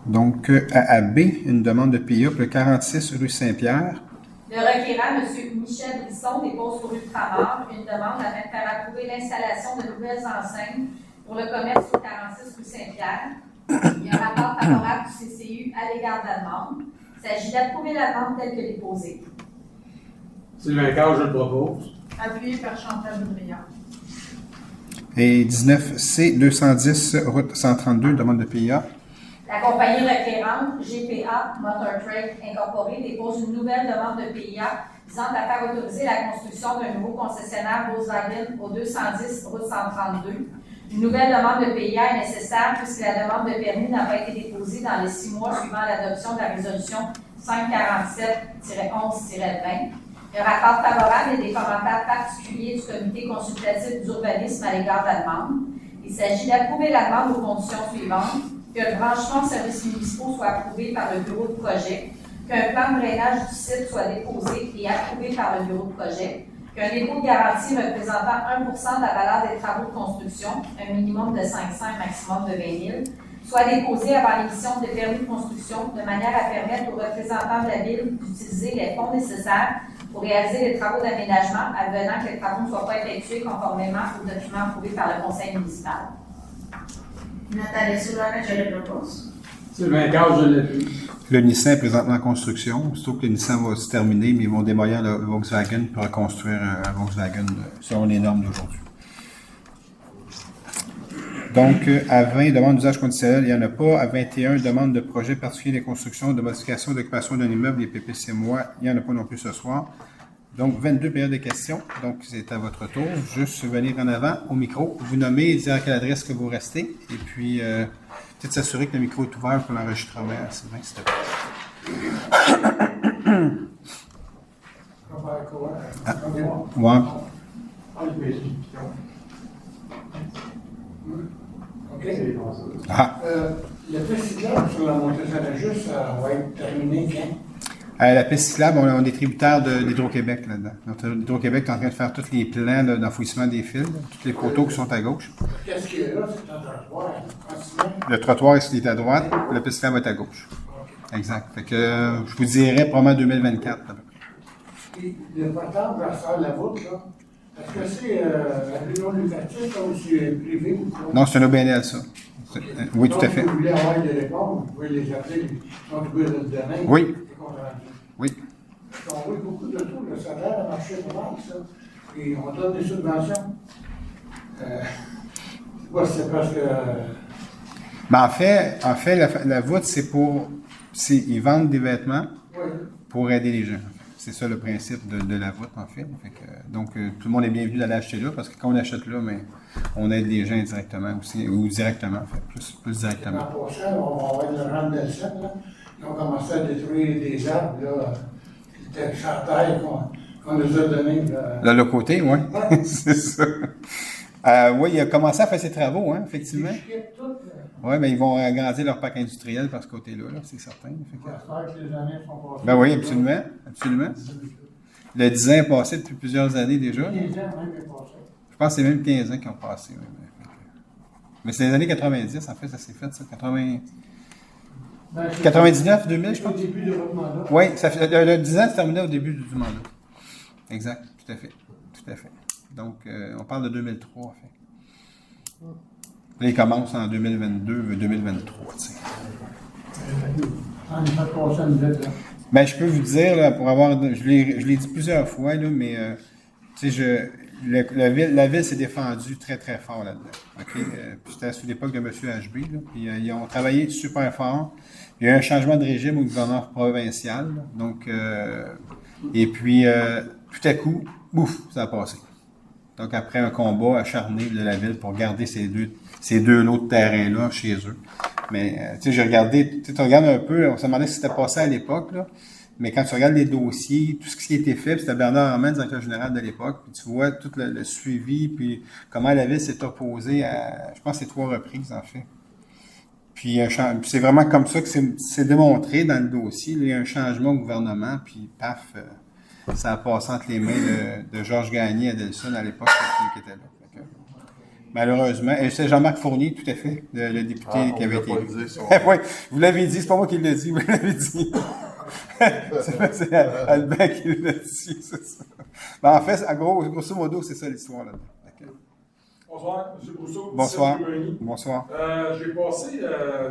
Donc, à B, une demande de PIA pour le 46 rue Saint-Pierre. Le requérant, M. Michel Brisson, dépose pour Ultramar une demande afin de faire approuver l'installation de nouvelles enseignes pour le commerce au 46 rue Saint-Pierre. Il y a un rapport favorable du CCU à l'égard de la demande. Il s'agit d'approuver la demande telle que déposée. Sylvain Cage, je le propose. Appuyé par Chantal Bruyère. Et 19C, 210 route 132, demande de PIA. La compagnie requérante, GPA Motor Trade Incorporée, dépose une nouvelle demande de PIA visant à faire autoriser la construction d'un nouveau concessionnaire Volkswagen au 210 route 132. Une nouvelle demande de PIA est nécessaire puisque la demande de permis n'a pas été déposée dans les 6 mois suivant l'adoption de la résolution 547-11-20. Un rapport favorable et des commentaires particuliers du comité consultatif d'urbanisme à l'égard de la demande. Il s'agit d'approuver la demande aux conditions suivantes: que le branchement de services municipaux soit approuvé par le bureau de projet, qu'un plan de drainage du site soit déposé et approuvé par le bureau de projet, qu'un dépôt de garantie représentant 1 de la valeur des travaux de construction, un minimum de 500, un maximum de 20 000, soit déposé avant l'émission des permis de construction de manière à permettre aux représentants de la Ville d'utiliser les fonds nécessaires pour réaliser les travaux d'aménagement advenant que les travaux ne soient pas effectués conformément aux documents approuvés par le conseil municipal. Nathalie Soulard, je le propose. Sylvain Cage, je l'appuie. Le Nissan est présentement en construction. Surtout que le Nissan va se terminer, mais ils vont démolir le Volkswagen pour reconstruire un Volkswagen selon les normes d'aujourd'hui. Donc, à 20, demande d'usage conditionnel, il n'y en a pas. À 21, demande de projet particulier de construction, de modification, d'occupation d'un immeuble, les PPC moi, il n'y en a pas non plus ce soir. Donc, 22 périodes de questions. Donc, c'est à votre tour. Juste venir en avant au micro, vous nommer et dire à quelle adresse que vous restez. Et puis, peut-être s'assurer que le micro est ouvert pour l'enregistrement. C'est bien, s'il te plaît. Ouais. OK. Ah. Le piste cyclable sur la montée Saint-Just, ça va être terminé quand? La piste cyclable, on est tributaire d'Hydro-Québec là-dedans. Hydro-Québec est en train de faire tous les plans d'enfouissement des fils, toutes les poteaux qui sont à gauche. Qu'est-ce qu'il y a là? C'est un trottoir. Le trottoir est à droite, la piste cyclable est à gauche. Exact. Fait que je vous dirais probablement 2024 à peu près. Et le portable va faire la voûte, là. Est-ce que c'est à but non lucratif ou c'est privé ou quoi? Non, c'est un OBNL, ça. Oui, tout à fait. Si vous voulez avoir des réponses, vous pouvez les appeler, ils sont obligés de le donner. Oui. Oui. On voit beaucoup de tout, le salaire a marché pas mal, ça. Et on donne des subventions. C'est parce que. Ben, en fait, la voûte, c'est pour. Ils vendent des vêtements pour aider les gens. C'est ça le principe de la voûte, en fait. Donc, tout le monde est bienvenu d'aller acheter là, parce que quand on achète là, mais on aide les gens indirectement aussi, ou directement, en fait, plus directement. En passant, on va avoir le rang de scène, là. Ils ont commencé à détruire des arbres, là, des chantails qu'on nous a donnés. Là, le côté, oui. C'est ça. Oui, il a commencé à faire ses travaux, hein, effectivement. Oui, mais ils vont agrandir leur parc industriel par ce côté-là, là, c'est certain. J'espère que les années sont passées. Ben oui, absolument. Absolument. Le 10 ans est passé depuis plusieurs années déjà. 15 ans même est passé. Je pense que c'est même 15 ans qui ont passé. Oui. Mais c'est les années 90, en fait, ça s'est fait, ça. 99, 2000, je pense. Au début de votre mandat. Oui, le 10 ans se terminait au début du mandat. Exact, tout à fait. Tout à fait. Donc, on parle de 2003, en fait. Là, il commence en 2022, 2023, tu sais. On est fait passer une vite, là. Ben, je peux vous dire, là, pour avoir. Je l'ai dit plusieurs fois, là, mais tu sais, la ville s'est défendue très, très fort là-dedans. OK? Puis c'était sous l'époque de M. HB, là, puis ils ont travaillé super fort. Il y a eu un changement de régime au gouvernement provincial. Là, donc, et puis, tout à coup, bouf, ça a passé. Donc, après un combat acharné de la ville pour garder ces deux lots de terrain-là chez eux. Mais, tu sais, j'ai regardé, tu regardes un peu, on se demandait ce qui s'était passé à l'époque, là. Mais quand tu regardes les dossiers, tout ce qui a été fait, puis c'était Bernard Armand, directeur général de l'époque, puis tu vois tout le suivi, puis comment la ville s'est opposée à, je pense, c'est 3 reprises, en fait. Puis c'est vraiment comme ça que c'est démontré dans le dossier. Il y a un changement au gouvernement, puis paf, ça a passé entre les mains de Georges Gagné et Adelson à l'époque qui était là. Fait que, malheureusement, et c'est Jean-Marc Fournier, tout à fait, le député qui avait été élu. Oui, vous l'avez dit, c'est pas moi qui l'ai dit, vous l'avez dit. c'est Albin qui l'a dit, c'est ça. Ben, en fait, grosso modo, c'est ça l'histoire là. Bonsoir, M. Brousseau. Bonsoir. Bonsoir. J'ai passé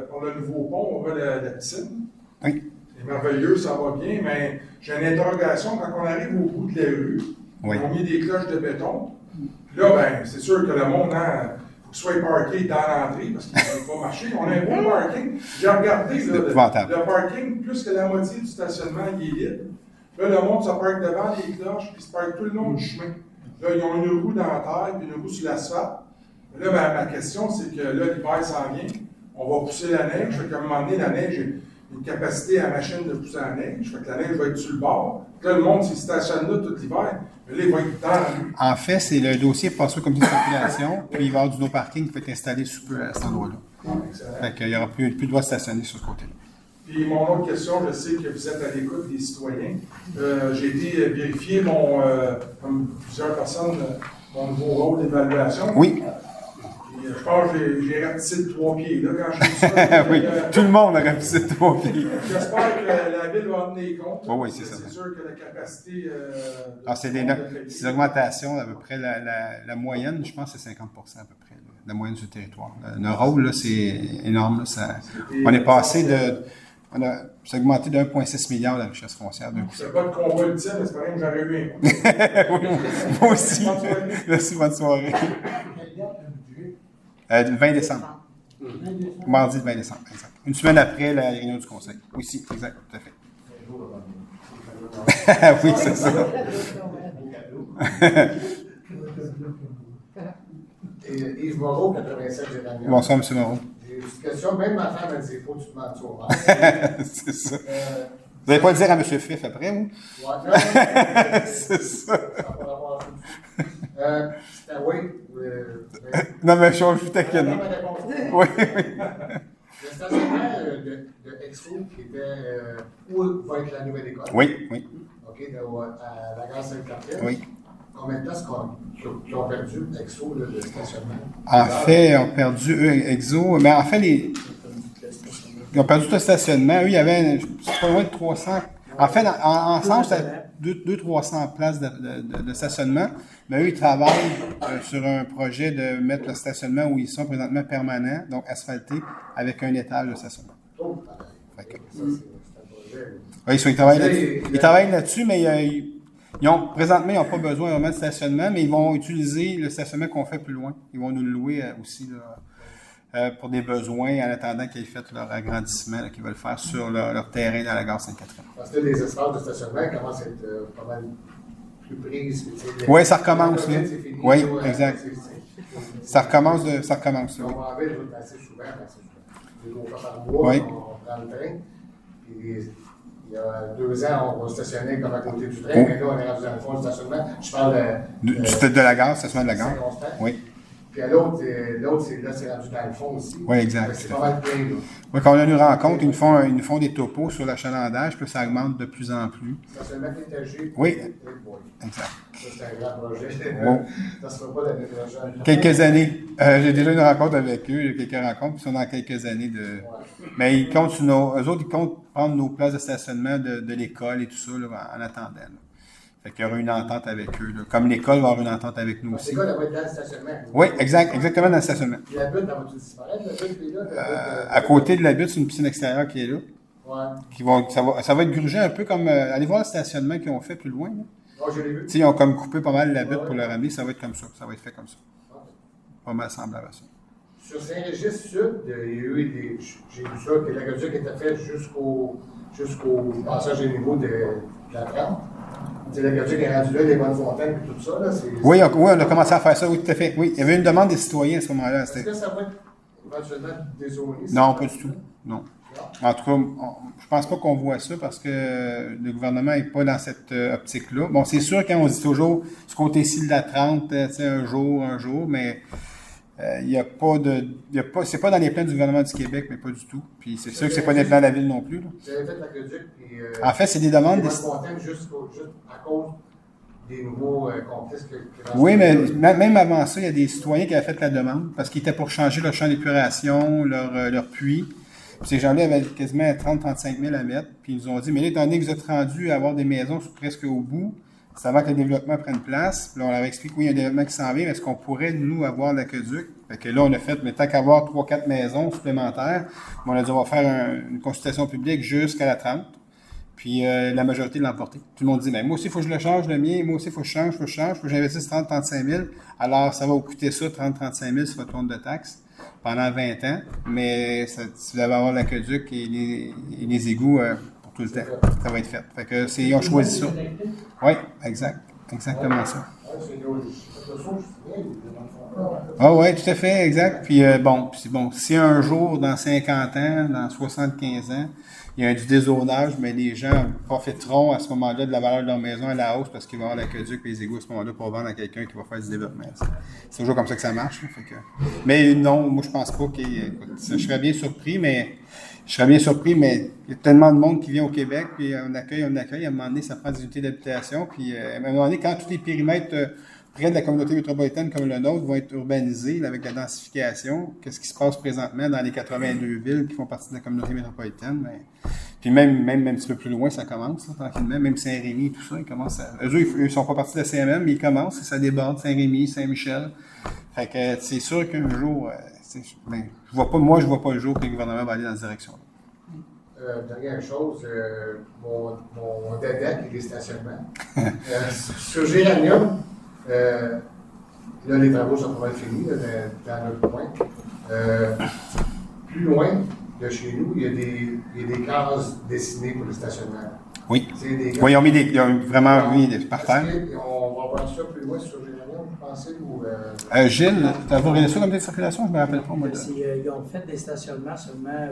pour le nouveau pont, on va la piscine. Oui. C'est merveilleux, ça va bien, mais j'ai une interrogation. Quand on arrive au bout de la rue, oui. On a mis des cloches de béton. Puis là, ben, c'est sûr que le monde, faut qu'il soit parké dans l'entrée parce qu'il ne peut pas marcher. On a un beau parking. J'ai regardé là, le parking, plus que la moitié du stationnement, il est libre. Là, le monde se parque devant les cloches, puis se parque tout le long du chemin. Là, ils ont une roue dans la terre, puis une roue sur l'asphalte. Là, ma question, c'est que là, l'hiver s'en vient. On va pousser la neige. Fait qu'à un moment donné, la neige a une capacité à la machine de pousser la neige. Fait que la neige va être sur le bord. Là, le monde s'il stationne là tout l'hiver. Mais là, il va être dans la rue. En fait, c'est le dossier passé au comité de circulation, puis il va y avoir du no parking qui va être installé sous peu à cet endroit-là. Fait qu'il n'y aura plus de droit de stationner sur ce côté-là. Puis mon autre question, je sais que vous êtes à l'écoute des citoyens. J'ai été vérifier comme plusieurs personnes, mon nouveau rôle d'évaluation. Oui. Puis, je pense que j'ai rapetissé de 3 pieds là quand je suis ça. Oui, tout le monde a rapetissé de 3 pieds. J'espère que la ville va en tenir compte. Oui, c'est ça. C'est sûr que la capacité... c'est des augmentations, à peu près, la moyenne, je pense, c'est 50% à peu près, la moyenne du territoire. Le rôle, là, c'est énorme. Là, on est passé de... Ça a augmenté de 1,6 milliard la richesse foncière d'un coup. C'est pas de combat ultime, mais c'est pas même que j'aurais eu un. Oui, moi aussi. Merci, bonne soirée. 20 décembre. Mardi 20 décembre, exact. Une semaine après la réunion du conseil. Oui, si, exact, tout à fait. Oui, c'est ça. Yves Moreau, 87 Général. Bonsoir, M. Moreau. J'ai une question, même ma femme m'a dit, il faut que tu te demandes ça au maire. C'est ça. Vous n'allez pas le dire à M. Fiff après, vous? Ouais, c'est ça. C'était oui. Non, mais je vous taquine. Oui, oui. Le stationnement de Expo, qui était où va être la nouvelle école. Oui, oui. OK, à la gare Sainte-Catherine. Oui. Combien de temps qu'ils ont perdu Expo, le stationnement? En fait, ils ont perdu Exo, mais en fait, ils ont perdu tout le stationnement. Eux, il y avait pas loin de 300. En fait, ensemble, c'était 200-300 places de stationnement. Mais eux, ils travaillent sur un projet de mettre le stationnement où ils sont présentement permanent, donc asphalté, avec un étage de stationnement. Oh, oui, ils travaillent là-dessus, mais présentement, ils n'ont pas besoin vraiment de stationnement, mais ils vont utiliser le stationnement qu'on fait plus loin. Ils vont nous le louer aussi là, pour des besoins en attendant qu'ils aient fait leur agrandissement qu'ils veulent faire sur leur terrain dans la gare Sainte-Catherine. Parce que les espaces de stationnement commencent à être pas mal plus prises. Oui, ça recommence. Oui, exact. Ça recommence. Oui. On va en ville, je vais passer souvent. Deux fois par mois, oui. On prend le train. Puis, il y a 2 ans, on va stationner comme à côté du train, mais là, on est rendu dans le fond du stationnement. Je parle de la gare, stationnement de la gare. Oui. Puis à l'autre, c'est rendu dans le fond aussi. Oui, exact. C'est pas mal plein, là. Oui, quand on a une rencontre, ils nous font des topos sur l'achalandage, puis ça augmente de plus en plus. Stationnement étagé. Oui. Exact. Ça, c'est un grand projet. Bon. Ça ne sera pas l'année prochaine. Quelques années. J'ai déjà une rencontre avec eux, quelques rencontres, puis ils sont dans quelques années de. Ouais. Mais ils comptent eux autres, ils comptent prendre nos places de stationnement de l'école et tout ça, là, en attendant. Là. Fait qu'il y aura une entente avec eux. Là. Comme l'école va avoir une entente avec nous aussi. L'école, elle va être dans le stationnement. Oui, exactement dans le stationnement. Puis la butte, elle va-tu disparaître? La butte, là? À côté de la butte, c'est une piscine extérieure qui est là. Ouais. Ça va être grugé un peu comme. Allez voir le stationnement qu'ils ont fait plus loin. Là. Oh, je l'ai vu. Ils ont comme coupé pas mal la butte pour le ramener. Ça va être comme ça. Ça va être fait comme ça. Okay. Pas mal semblable à ça. Sur Saint-Régis Sud, il y a eu j'ai vu ça, que l'aqueduc était fait jusqu'au passage des niveaux de la 30. L'aqueduc est rendu là, les bonnes fontaines et tout ça. Là, oui, on a commencé à faire ça, oui, tout à fait. Oui, il y avait une demande des citoyens à ce moment-là. Est-ce que ça va être éventuellement dézoné? Non, pas du tout. Non. En tout cas, je pense pas qu'on voit ça parce que le gouvernement n'est pas dans cette optique-là. Bon, c'est sûr qu'on dit toujours ce côté-ci de la 30, un jour, mais c'est pas dans les plans du gouvernement du Québec, mais pas du tout. Puis c'est sûr que c'est pas dans les plans de la ville non plus. Là. Vous avez fait l'aqueduc, puis... En fait, c'est des demandes... Des fontaines juste à cause des nouveaux complexes Oui, mais même avant ça, il y a des citoyens qui avaient fait la demande parce qu'ils étaient pour changer leur champ d'épuration, leur puits. Puis ces gens-là avaient quasiment 30-35 000 à mettre. Puis ils nous ont dit, mais là, étant donné que vous êtes rendus à avoir des maisons presque au bout, c'est avant que le développement prenne place. Puis là, on leur explique, oui, il y a un développement qui s'en vient, mais est-ce qu'on pourrait, nous, avoir l'aqueduc? Fait que là, on a fait, mais tant qu'avoir 3-4 maisons supplémentaires, on a dit, on va faire une consultation publique jusqu'à la 30. Puis la majorité l'a emporté. Tout le monde dit, mais moi aussi, il faut que je le change, le mien. Moi aussi, il faut que je change, il faut que j'investisse 30-35 000. Alors, ça va vous coûter ça, 30-35 000 sur votre compte de taxes pendant 20 ans. Mais ça, vous allez avoir l'aqueduc et les égouts pour tout le temps. Ça va être fait. Fait que ils ont choisi ça. Oui, exact. Exactement ça. Ah oui, tout à fait, exact. Puis si un jour, dans 50 ans, dans 75 ans, il y a du dézonage, mais les gens profiteront à ce moment-là de la valeur de leur maison à la hausse parce qu'ils vont avoir l'aqueduc et les égouts à ce moment-là pour vendre à quelqu'un qui va faire du développement. C'est toujours comme ça que ça marche. Là, fait que... Mais non, moi je pense pas je serais bien surpris, mais il y a tellement de monde qui vient au Québec, puis on accueille. À un moment donné, ça prend des unités d'habitation, puis à un moment donné, quand tous les périmètres près de la communauté métropolitaine comme le nôtre vont être urbanisés là, avec la densification, qu'est-ce qui se passe présentement dans les 82 villes qui font partie de la communauté métropolitaine? Puis même un petit peu plus loin, ça commence, là, tranquillement. Même Saint-Rémy, tout ça, ils commencent à... Eux, ils sont pas partis de la CMM, mais ils commencent, et ça déborde, Saint-Rémy, Saint-Michel. Fait que c'est sûr qu'un jour, je vois pas le jour que le gouvernement va aller dans cette direction-là. Dernière chose, mon dada qui est les stationnements. Sur Géranium, là, les travaux sont pas mal finis, dans notre coin. Plus loin de chez nous, il y a des cases dessinées pour le stationnement. Oui. Oui, ils ont vraiment mis des parterres. On va voir ça plus loin sur Géranium, vous pensez? Gilles, tu as regardé ça comme des circulations? Je ne me rappelle pas, moi. Ils ont fait des stationnements seulement.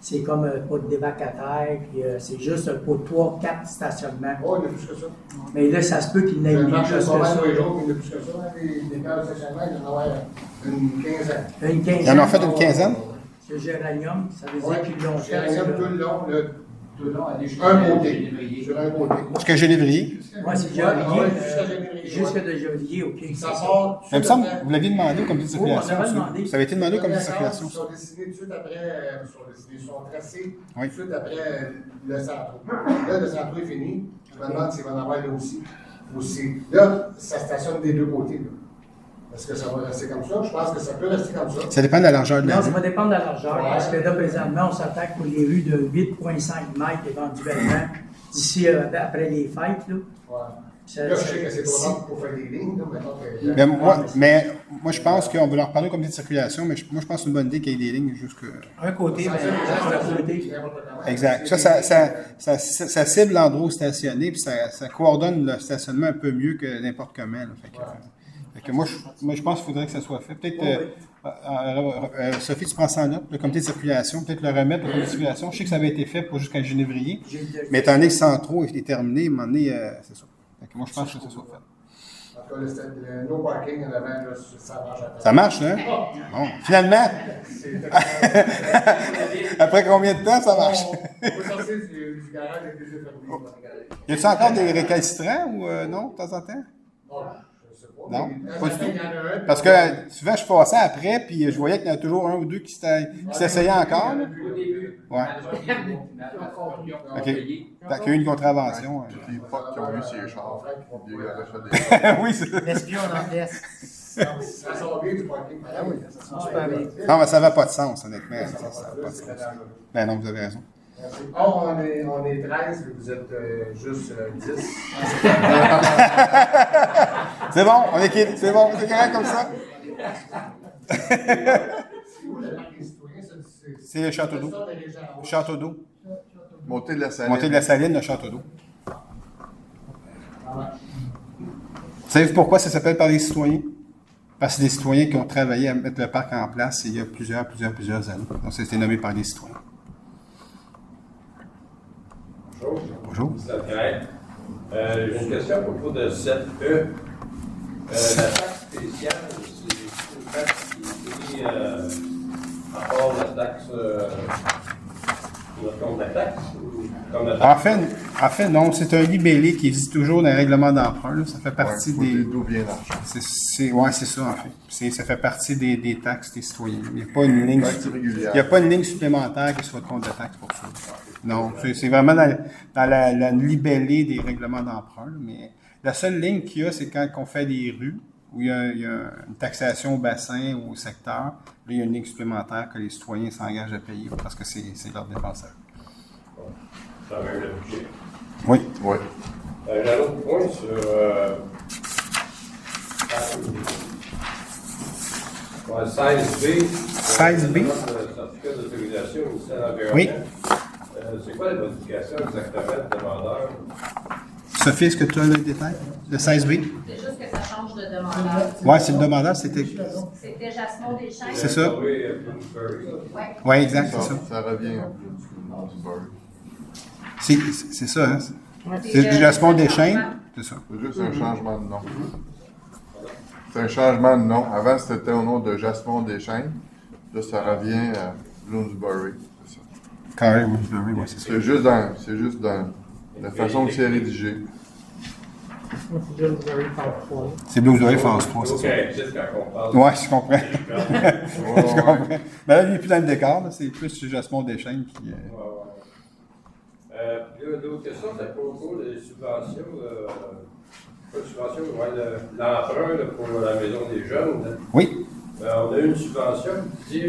C'est comme un pot de vacataire, puis c'est juste pour 3-4 stationnements. Oh, il y a plus que ça. Mais là, ça se peut qu'il n'ait plus que ça. Il y a plus que ça. Les cases de stationnement, il y en a une quinzaine. Ils en ont fait une quinzaine? C'est Géranium, ça veut dire qu'ils l'ont fait. Géranium, tout le long, un côté. Sur un côté. Jusqu'à Génévrier? Oui, c'est Génévrier. Jusqu'à de Génévrier, OK. Ça part. Il me semble que vous l'aviez demandé comme circulation. Oui, on avait demandé. Ça avait été demandé comme circulation. Ils sont dessinés tout de suite après, ils sont tracés tout de suite après le centre. Là, le centre est fini. Je me demande s'il va en avoir là aussi. Là, ça stationne des deux côtés. Là. Est-ce que ça va rester comme ça? Je pense que ça peut rester comme ça. Ça dépend de la largeur de la rue. Non, ça va dépendre de la largeur. Parce que là, présentement, on s'attaque pour les rues de 8,5 mètres éventuellement d'ici après les fêtes. Là. Là, je sais que c'est trop long pour faire des lignes. Là, moi, je pense qu'on va leur parler comme des circulations, mais moi, je pense que c'est une bonne idée qu'il y ait des lignes jusqu'à... Un côté, mais côté. Exact. Ça cible l'endroit où stationner, puis ça coordonne le stationnement un peu mieux que n'importe comment. Là, fait que moi, je pense qu'il faudrait que ça soit fait. Peut-être, Sophie, tu prends ça en note, le comité de circulation, peut-être le remettre au comité de circulation. Je sais que ça avait été fait pour jusqu'à Génévrier, mais étant donné que Centro est terminé, à un moment donné, c'est ça. Fait que moi, je pense que ça soit fait. En tout cas, le no parking en avant, là, ça marche. Ça marche, hein? Bon, finalement! Après combien de temps ça marche? On peut sortir du garage avec des yeux fermés. Y a-t-il encore des récalcitrants ou non, de temps en temps? Non, pas du tout. Parce que souvent, je passais après, puis je voyais qu'il y en a toujours un ou deux qui s'essayaient encore. Au début. Ouais. OK. Fait qu'il y a eu une contravention. Les potes qui ont eu ces chars. Oui, c'est ça. L'espion en pièce. Ça sort bien du parking. Ah oui, ça sort super bien. Non, mais ça n'avait pas de sens, honnêtement. Ça n'avait pas de sens. Ben non, vous avez raison. Oh, on est 13, vous êtes juste 10. C'est bon, c'est bon, c'est correct comme ça. C'est où le parc des citoyens? C'est le Château d'eau. Château d'eau. Montée de la Saline. Montée de la Saline, le Château d'eau. Savez-vous pourquoi ça s'appelle par les citoyens? Parce que c'est des citoyens qui ont travaillé à mettre le parc en place il y a plusieurs années. Donc, ça a été nommé par les citoyens. Bonjour. J'ai une question à propos de 7E. La taxe spéciale, c'est une taxe qui à part la taxe, notre compte de la taxe? Comme la taxe? En fait, non, c'est un libellé qui existe toujours dans les règlements d'emprunt. Là. Ça fait partie des. D'où vient l'argent? C'est ça, en fait. Ça fait partie des taxes des citoyens. Il n'y a pas une ligne, supplémentaire qui soit de compte de taxe pour ça. Non, c'est vraiment dans la libellé des règlements d'emprunt. Mais la seule ligne qu'il y a, c'est quand on fait des rues, où il y a une taxation au bassin ou au secteur. Là, il y a une ligne supplémentaire que les citoyens s'engagent à payer parce que c'est leur défenseur. Ça va le budget. Oui. Oui. J'ai un autre point sur 16B. 16B. Le certificat d'autorisation au ministère de l'Environnement. Oui. C'est quoi la modification exactement de demandeur? Sophie, est-ce que tu as le détail? Le 16B? C'est juste que ça change de demandeur. Oui, c'est le demandeur, c'était. C'était Jasmine Deschênes. C'est ça. Oui. Oui, exact, c'est ça. Ça revient à Bloomsbury. C'est ça, hein? C'est du Jasmine Deschênes, c'est ça. C'est juste un changement de nom. C'est un changement de nom. Avant, c'était au nom de Jasmine Deschênes. Là, ça revient à Bloomsbury. C'est ça. Carré Bloomsbury, oui, c'est ça. C'est juste dans la façon que c'est rédigé. C'est Bloomsbury Phase 3. C'est Bloomsbury Phase 3, c'est ça. OK, c'est quand on parle. Oui, je comprends. Je comprends. Mais là, il n'est plus dans le décor, là. C'est plus Jasmine Deschênes qui. L'autre question, c'est à propos des subventions, pas de subvention, l'emprunt pour la maison des jeunes. Là. Oui. On a eu une subvention, tu dis,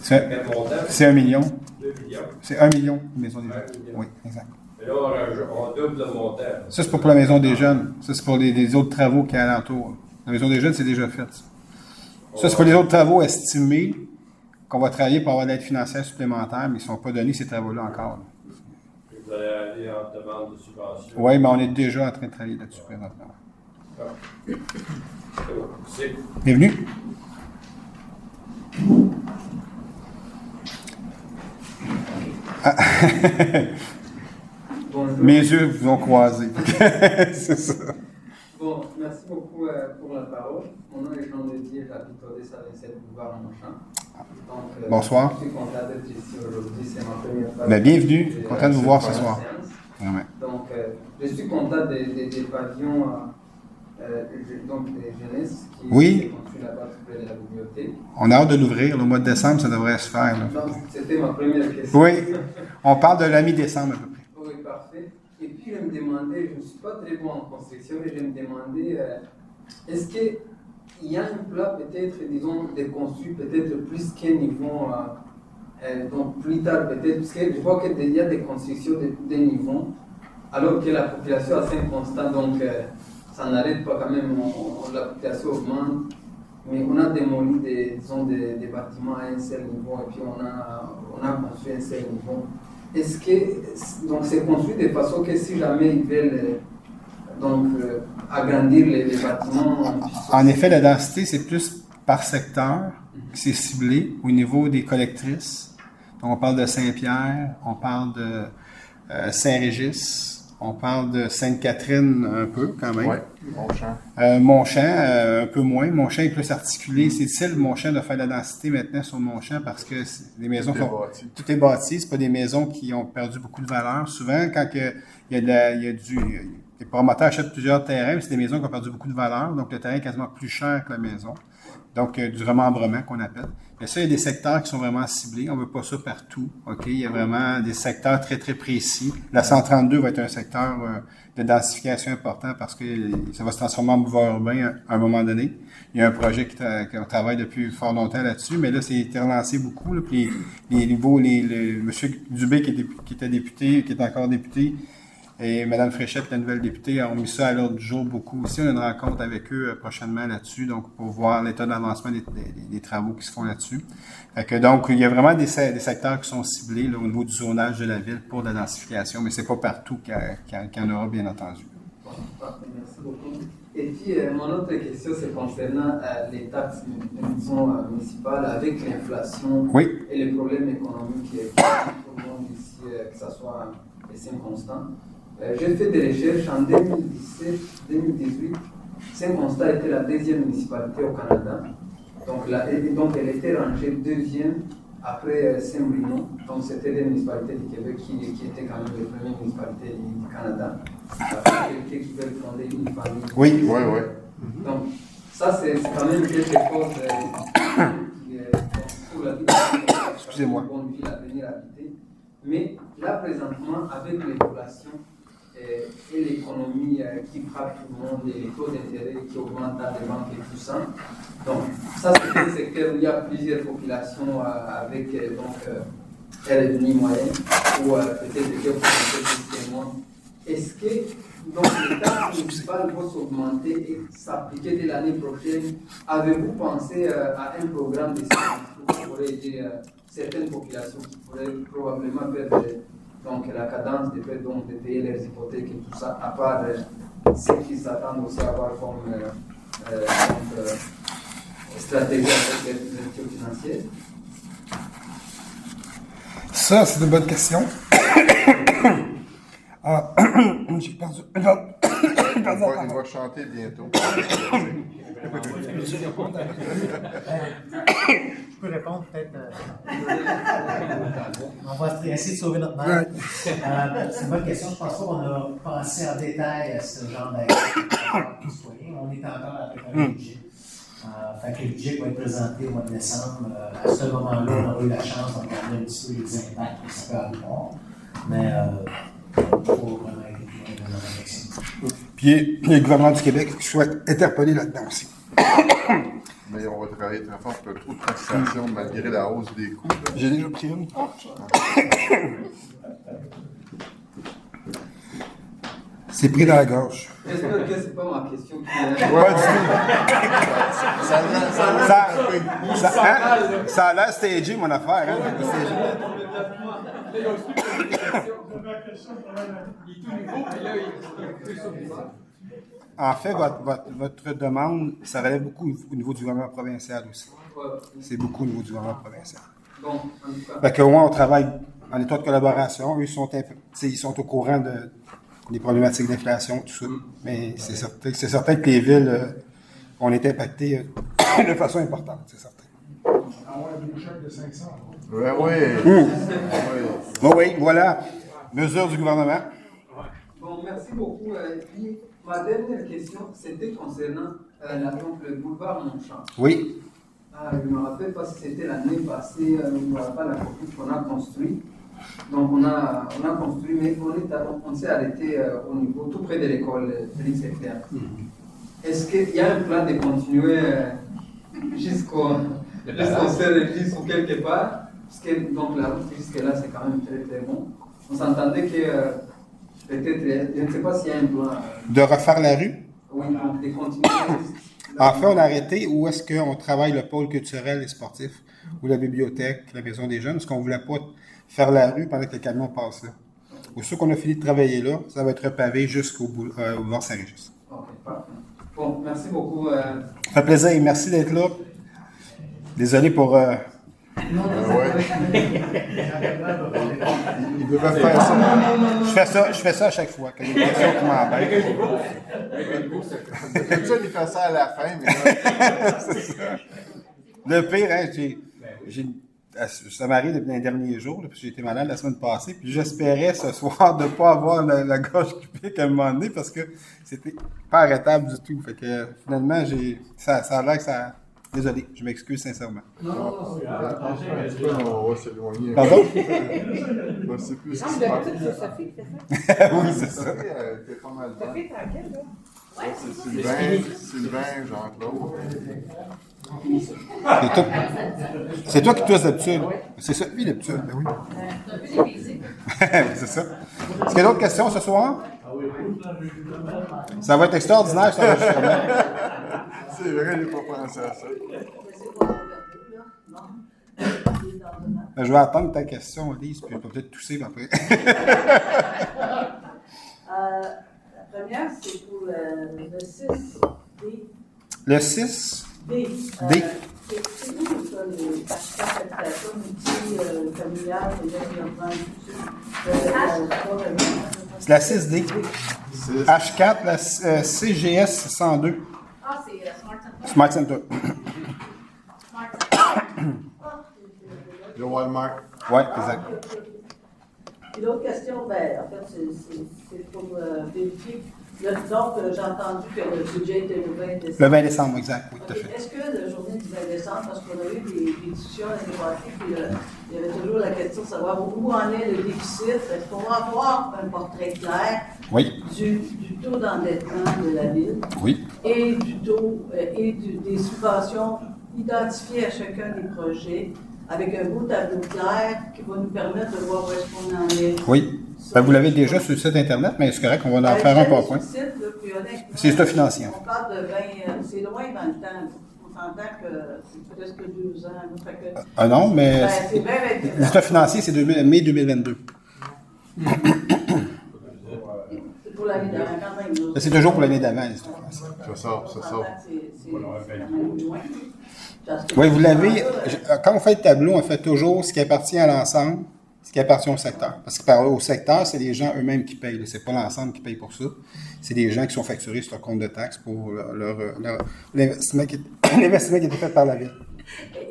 quel montant? C'est 1 million. 2 millions. C'est 1 million, la maison des jeunes. Oui, exact. Et là, on double le montant. Ça, c'est pas pour la maison des jeunes. Ça, c'est pour les autres travaux qui y a alentour. La maison des jeunes, c'est déjà fait. Ça, c'est pour les autres travaux estimés qu'on va travailler pour avoir de l'aide financière supplémentaire, mais ils ne sont pas donnés, ces travaux-là, encore. Là. Vous allez aller en demande de subvention. Oui, mais on est déjà en train de travailler là-dessus présentement. C'est Bienvenue. Ah. Mes yeux vous ont croisé. C'est ça. Bon, merci beaucoup pour la parole. Mon nom est Jean Dédier, j'habite au 227 boulevard Montchamp. Donc, bonsoir. Je suis content d'être ici aujourd'hui, c'est ma première fois. Mais bienvenue, content de vous voir ce soir. Ouais. Donc, je suis content des pavillons donc des jeunesses qui sont construits là-bas près de la bibliothèque. On a hâte de l'ouvrir. Le mois de décembre, ça devrait se faire. Là. Donc, c'était ma première question. Oui, on parle de la mi-décembre à peu près. Oui, parfait. Et puis, je me demandais, je ne suis pas très bon en construction, mais je me demandais, est-ce qu'il y a un plan peut-être, disons, de construire peut-être plus qu'un niveau, donc plus tard peut-être, parce que je vois qu'il y a des constructions de niveaux, alors que la population est assez constante, donc ça n'arrête pas quand même, la population augmente, mais on a démoli des bâtiments à un seul niveau, et puis on a construit un seul niveau. Est-ce que donc c'est construit de façon que si jamais ils veulent agrandir les bâtiments... En effet, la densité, c'est plus par secteur, c'est ciblé au niveau des collectrices. Donc, on parle de Saint-Pierre, on parle de Saint-Régis, on parle de Sainte-Catherine un peu quand même. Oui, Montchamp. Montchamp, un peu moins. Montchamp est plus articulé. C'est difficile, Montchamp, de faire la densité maintenant sur Montchamp parce que les maisons tout est bâti. C'est pas des maisons qui ont perdu beaucoup de valeur. Souvent, quand les promoteurs achètent plusieurs terrains, mais c'est des maisons qui ont perdu beaucoup de valeur. Donc, le terrain est quasiment plus cher que la maison. Donc, du remembrement qu'on appelle. Mais ça, il y a des secteurs qui sont vraiment ciblés. On ne veut pas ça partout. OK? Il y a vraiment des secteurs très, très précis. La 132 va être un secteur de densification important parce que ça va se transformer en boulevard urbain à un moment donné. Il y a un projet qu'on travaille depuis fort longtemps là-dessus, mais là, c'est été relancé beaucoup. Là, puis M. Dubé, qui était député, qui est encore député, et Mme Fréchette, la nouvelle députée, ont mis ça à l'ordre du jour beaucoup aussi. On a une rencontre avec eux prochainement là-dessus, donc pour voir l'état d'avancement des travaux qui se font là-dessus. Donc, il y a vraiment des secteurs qui sont ciblés là, au niveau du zonage de la ville pour la densification, mais c'est pas partout qu'il y en aura, bien entendu. Merci beaucoup. Et puis, mon autre question, c'est concernant les taxes municipales avec l'inflation et les problèmes économiques qui tout le monde ici, que ce soit les Saint-Constant. J'ai fait des recherches en 2017-2018. Saint-Constant était la deuxième municipalité au Canada. Donc elle était rangée deuxième après Saint-Bruno. Donc c'était des municipalités du Québec qui étaient quand même les premières municipalités du Canada. Après qui veulent fonder une famille. Oui, oui, oui. Donc ça c'est quand même quelque chose pour la vie. Excusez-moi. Bonne ville à venir habiter. Mais là présentement avec l'évaluation et l'économie qui frappe tout le monde et les taux d'intérêt qui augmentent dans les banques et tout ça. Donc, ça, c'est un secteur où il y a plusieurs populations avec un revenu moyen ou peut-être des plus moins. Est-ce que les taxes municipales vont s'augmenter et s'appliquer dès l'année prochaine? Avez-vous pensé à un programme de qui pourrait aider certaines populations qui pourraient probablement perdre la cadence de payer leurs hypothèques et tout ça, à part ceux qui s'attendent aussi à avoir comme stratégie avec les institutions financières? Ça, c'est une bonne question. J'ai perdu. Il va chanter bientôt. Je peux répondre peut-être. On va essayer de sauver notre mère. C'est une bonne question. Je pense pas qu'on a pensé en détail à ce genre d'activité citoyen. On est encore à préparer le budget. Fait que le budget va être présenté au mois de décembre. À ce moment-là, on aura eu la chance de regarder un petit peu les impacts que ça peut avoir. Mais pour vraiment être dans la réflexion. Puis le gouvernement du Québec souhaite interpeller là-dedans aussi. Mais on va travailler très fort pour trop de taxation malgré la hausse des coûts. J'ai déjà pris une. C'est pris dans la gorge. J'espère que c'est pas ma question qui Pas du tout. Ça a l'air stagé, mon affaire. Hein? En fait, votre demande, ça relève beaucoup au niveau du gouvernement provincial aussi. C'est beaucoup au niveau du gouvernement provincial. Fait que moi, on travaille en état de collaboration. Eux, ils sont au courant des problématiques d'inflation, tout ça. Mais c'est certain que les villes ont été impactées de façon importante, c'est certain. Avoir un chèque de 500. Oui, voilà. Mesure du gouvernement. Bon, merci beaucoup. Puis, ma dernière question, c'était concernant le boulevard Montchamp. Oui. Je ne me rappelle pas si c'était l'année passée, pas la copie qu'on a construit. Donc, on a construit, mais on s'est arrêté au niveau, tout près de l'école Félix Leclerc. Est-ce qu'il y a un plan de continuer jusqu'au service ou quelque part? Parce que donc, la route jusque-là, c'est quand même très très bon. On s'entendait que peut-être, je ne sais pas s'il y a un plan. De refaire la rue? Oui, donc de continuer. En fait, on a arrêté où est-ce qu'on travaille le pôle culturel et sportif, ou la bibliothèque, la maison des jeunes, parce qu'on ne voulait pas faire la rue pendant que les camions passent là. Aussitôt qu'on a fini de travailler là, ça va être repavé jusqu'au boulevard Saint-Régis. Ok, parfait. Bon, merci beaucoup. Ça fait plaisir et merci d'être là. Désolé pour... Il devait faire ça. Je fais ça à chaque fois. Quand il y a une question qui m'embête. D'habitude, il fait ça à la fin, mais là... C'est ça. Le pire, hein, ça m'arrive depuis les derniers jours, là, parce que j'ai été malade la semaine passée, puis j'espérais ce soir de ne pas avoir la gorge qui pique à un moment donné, parce que c'était pas arrêtable du tout. Fait que finalement, ça a l'air que ça... Désolé, je m'excuse sincèrement. Non, c'est grave. On va s'éloigner. Pardon? C'est plus Non, d'habitude, c'est Sophie qui fait ça. Oui, c'est ça. Sophie, t'es pas mal dedans. Sophie, tranquille, là. Ouais, c'est Sylvain, Jean-Claude. C'est toi qui touches d'habitude. C'est Sophie d'habitude, ben oui. C'est ça. Est-ce qu'il y a d'autres questions ce soir? Ça va être extraordinaire, ça, enregistrement. C'est vrai, je n'ai pas pensé à ça. Je vais attendre ta question, Lise, puis je vais peut-être tousser après. La première, c'est pour le 6D. Le 6? D. D. C'est où ça, les participation multi-familiale, les développements, tout ça? C'est la 6D. H4, la CGS 102. Ah, c'est Smart Center. Smart Center. Le Walmart. Oui, exact. Puis l'autre question, ben, en fait, c'est pour vérifier. Donc, j'ai entendu que le budget était le 20 décembre. Le 20 décembre, exact, oui, tout à Okay. fait. Est-ce que la journée du 20 décembre, parce qu'on a eu des discussions l'année passée, puis il y avait toujours la question de savoir où en est le déficit. Est-ce qu'on va avoir un portrait clair du taux d'endettement de la ville et du taux et des subventions identifiées à chacun des projets avec un beau tableau clair qui va nous permettre de voir où est-ce qu'on en est? Oui. Ben, vous l'avez déjà sur le site Internet, mais c'est correct, on va en faire un PowerPoint. C'est le financier. On parle de 20, c'est loin dans le temps. On s'entend que c'est presque 2 ans. Fait que, ah non, mais c'est le résultat financier, c'est mai 2022. C'est pour l'année d'avant quand même. C'est toujours pour l'année d'avant, les C'est ça. C'est quand même loin. Oui, vous l'avez. Quand on fait le tableau, on fait toujours ce qui appartient à l'ensemble, ce qui appartient au secteur. Parce que au secteur, c'est les gens eux-mêmes qui payent. Ce n'est pas l'ensemble qui paye pour ça. C'est des gens qui sont facturés sur leur compte de taxes pour l'investissement qui a été fait par la ville.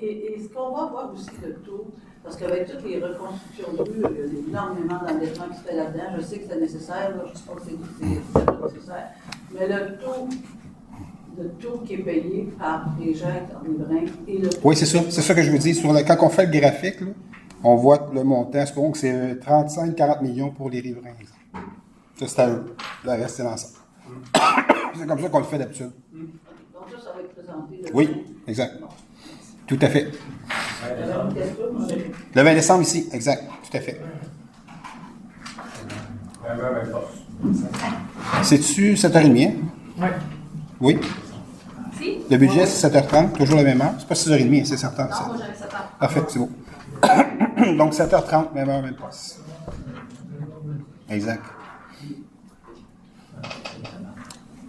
Et ce qu'on va voir aussi le taux, parce qu'avec toutes les reconstructions de rue, il y a énormément d'endettement qui se fait là-dedans. Je sais que c'est nécessaire, je ne sais pas que c'est pas nécessaire. Mais le taux qui est payé par les gens riverains et le taux. Oui, c'est ça que je vous dis. Quand on fait le graphique, là, on voit le montant. Supposons que c'est 35-40 millions pour les riverains. Ça, c'est à eux. Le reste, c'est l'ensemble. C'est comme ça qu'on le fait d'habitude. Donc ça va être présenté. Oui, exact. Tout à fait. Le 20 décembre ici, exact. Tout à fait. C'est-tu 7h30? Oui. Oui? Si? Le budget, c'est 7h30, toujours la même heure. C'est pas 6h30, c'est 7h30. Non, moi j'avais 7h30. Parfait, c'est beau. Donc 7h30, même heure, même place. Exact.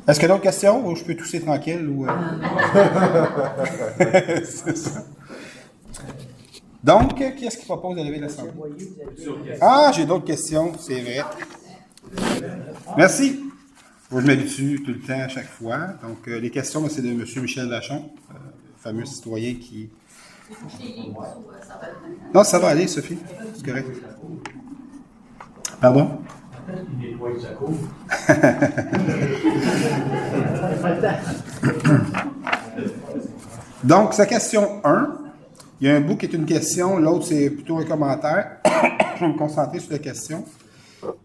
Est-ce qu'il y a d'autres questions ou je peux tousser tranquille? Ou, c'est ça. Donc, qui est-ce qui propose de lever l'Assemblée? Ah, j'ai d'autres questions, c'est vrai. Merci. Moi, je m'habitue tout le temps à chaque fois. Donc, les questions, c'est de M. Michel Vachon, fameux citoyen qui... Non, ça va aller, Sophie. C'est correct. Pardon? Donc, sa question 1, il y a un bout qui est une question, l'autre c'est plutôt un commentaire. Je vais me concentrer sur la question.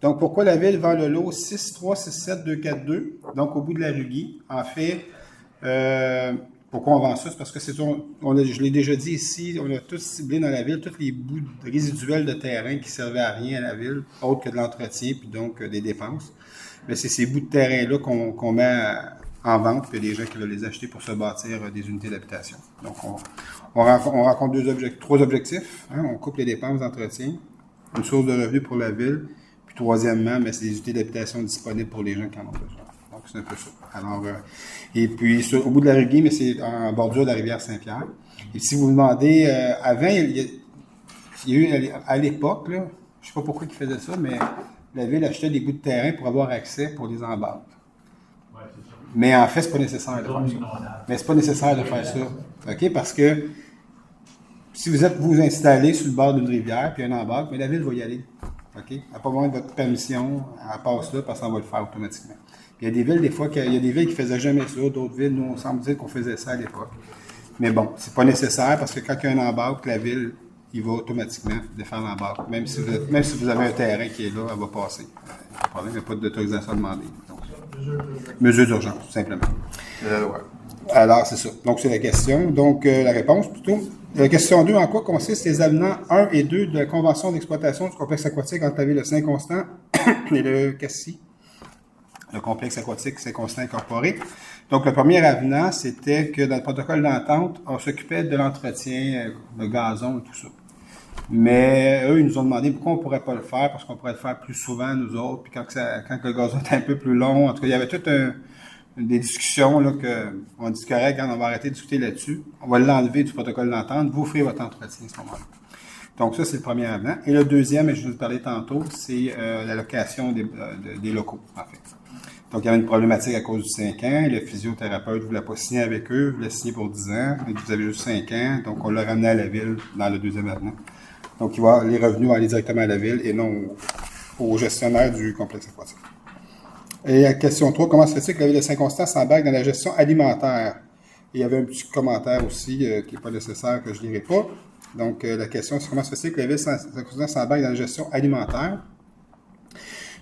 Donc, pourquoi la ville vend le lot 6367242, donc au bout de la rue Guy? En fait, pourquoi on vend ça? C'est parce que je l'ai déjà dit ici, on a tous ciblé dans la ville tous les bouts résiduels de terrain qui servaient à rien à la ville, autre que de l'entretien, puis donc des dépenses. Mais c'est ces bouts de terrain-là qu'on met en vente, puis il y a des gens qui veulent les acheter pour se bâtir des unités d'habitation. Donc, on rencontre trois objectifs. Hein? On coupe les dépenses d'entretien, une source de revenus pour la ville, puis troisièmement, c'est des unités d'habitation disponibles pour les gens qui en ont besoin. Donc, c'est un peu ça. Alors, et puis, au bout de la rue Guy, mais c'est en bordure de la rivière Saint-Pierre. Et si vous vous demandez, avant, il y a eu, à l'époque, là, je ne sais pas pourquoi ils faisaient ça, mais la ville achetait des bouts de terrain pour avoir accès pour les emballes. Mais en fait, c'est pas nécessaire de faire ça. Mais c'est pas nécessaire de faire ça. OK? Parce que si vous installez sur le bord d'une rivière, puis un embarque, mais la ville va y aller. OK? Elle n'a pas besoin de votre permission, elle passe là, parce qu'on va le faire automatiquement. Puis il y a des villes, des fois, il y a des villes qui ne faisaient jamais ça, d'autres villes, nous, on semble dire qu'on faisait ça à l'époque. Mais bon, c'est pas nécessaire parce que quand il y a un embarque, la ville, il va automatiquement défaire l'embarque. Même si vous avez un terrain qui est là, elle va passer. Il n'y a pas d'autorisation à demander. Donc, mesure d'urgence, tout simplement. Alors, c'est ça. Donc, c'est la question. Donc, la réponse, plutôt. La question 2, en quoi consistent les avenants 1 et 2 de la Convention d'exploitation du complexe aquatique entre la ville de Saint-Constant et le Cassis, le complexe aquatique Saint-Constant incorporé. Donc, le premier avenant, c'était que dans le protocole d'entente, on s'occupait de l'entretien, le gazon et tout ça. Mais eux, ils nous ont demandé pourquoi on ne pourrait pas le faire, parce qu'on pourrait le faire plus souvent, nous autres, puis quand le gazon était un peu plus long. En tout cas, il y avait toutes des discussions, là, on dit correct, on va arrêter de discuter là-dessus. On va l'enlever du protocole d'entente, vous ferez votre entretien à ce moment-là. Donc, ça, c'est le premier avenant. Et le deuxième, et je vous parlais tantôt, c'est la location des locaux, en fait. Donc, il y avait une problématique à cause du 5 ans. Le physiothérapeute ne voulait pas signer avec eux, voulait signer pour 10 ans. Vous avez juste 5 ans. Donc, on l'a ramené à la ville dans le deuxième avenant Donc, les revenus vont aller directement à la ville et non au gestionnaire du complexe aquatique. Et à question 3, comment se fait-il que la ville de Saint-Constant s'embarque dans la gestion alimentaire? Et il y avait un petit commentaire aussi qui n'est pas nécessaire, que je ne lirai pas. Donc, la question, c'est comment se fait-il que la ville de Saint-Constant s'embarque dans la gestion alimentaire?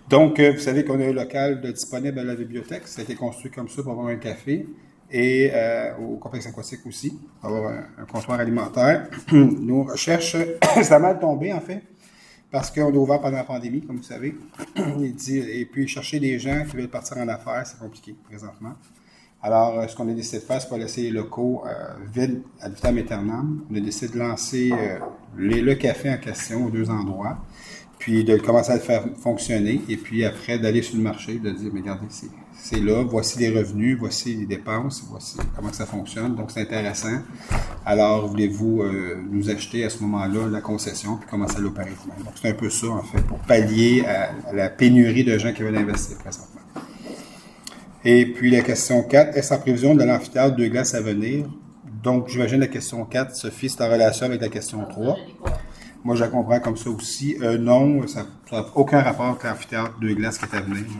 Donc, vous savez qu'on a un local disponible à la bibliothèque. Ça a été construit comme ça pour avoir un café. Et au complexe aquatique aussi, pour avoir un comptoir alimentaire. Nos recherches, ça a mal tombé, en fait, parce qu'on est ouvert pendant la pandémie, comme vous savez. Et puis, chercher des gens qui veulent partir en affaires, c'est compliqué, présentement. Alors, ce qu'on a décidé de faire, c'est pas laisser les locaux vides à vitam aeternam. On a décidé de lancer le café en question aux 2 endroits, puis de commencer à le faire fonctionner, et puis après, d'aller sur le marché, de dire, mais regardez, c'est là, voici les revenus, voici les dépenses, voici comment ça fonctionne, donc c'est intéressant. Alors, voulez-vous nous acheter à ce moment-là la concession, puis commencer à l'opérer vous-même. Donc, c'est un peu ça, en fait, pour pallier à la pénurie de gens qui veulent investir présentement. Et puis, la question 4, est-ce en prévision de l'amphithéâtre 2 glaces à venir? Donc, j'imagine la question 4, Sophie, c'est en relation avec la question 3. Moi, je la comprends comme ça aussi. Non, ça n'a aucun rapport avec l'amphithéâtre 2 glaces qui est à venir. Donc,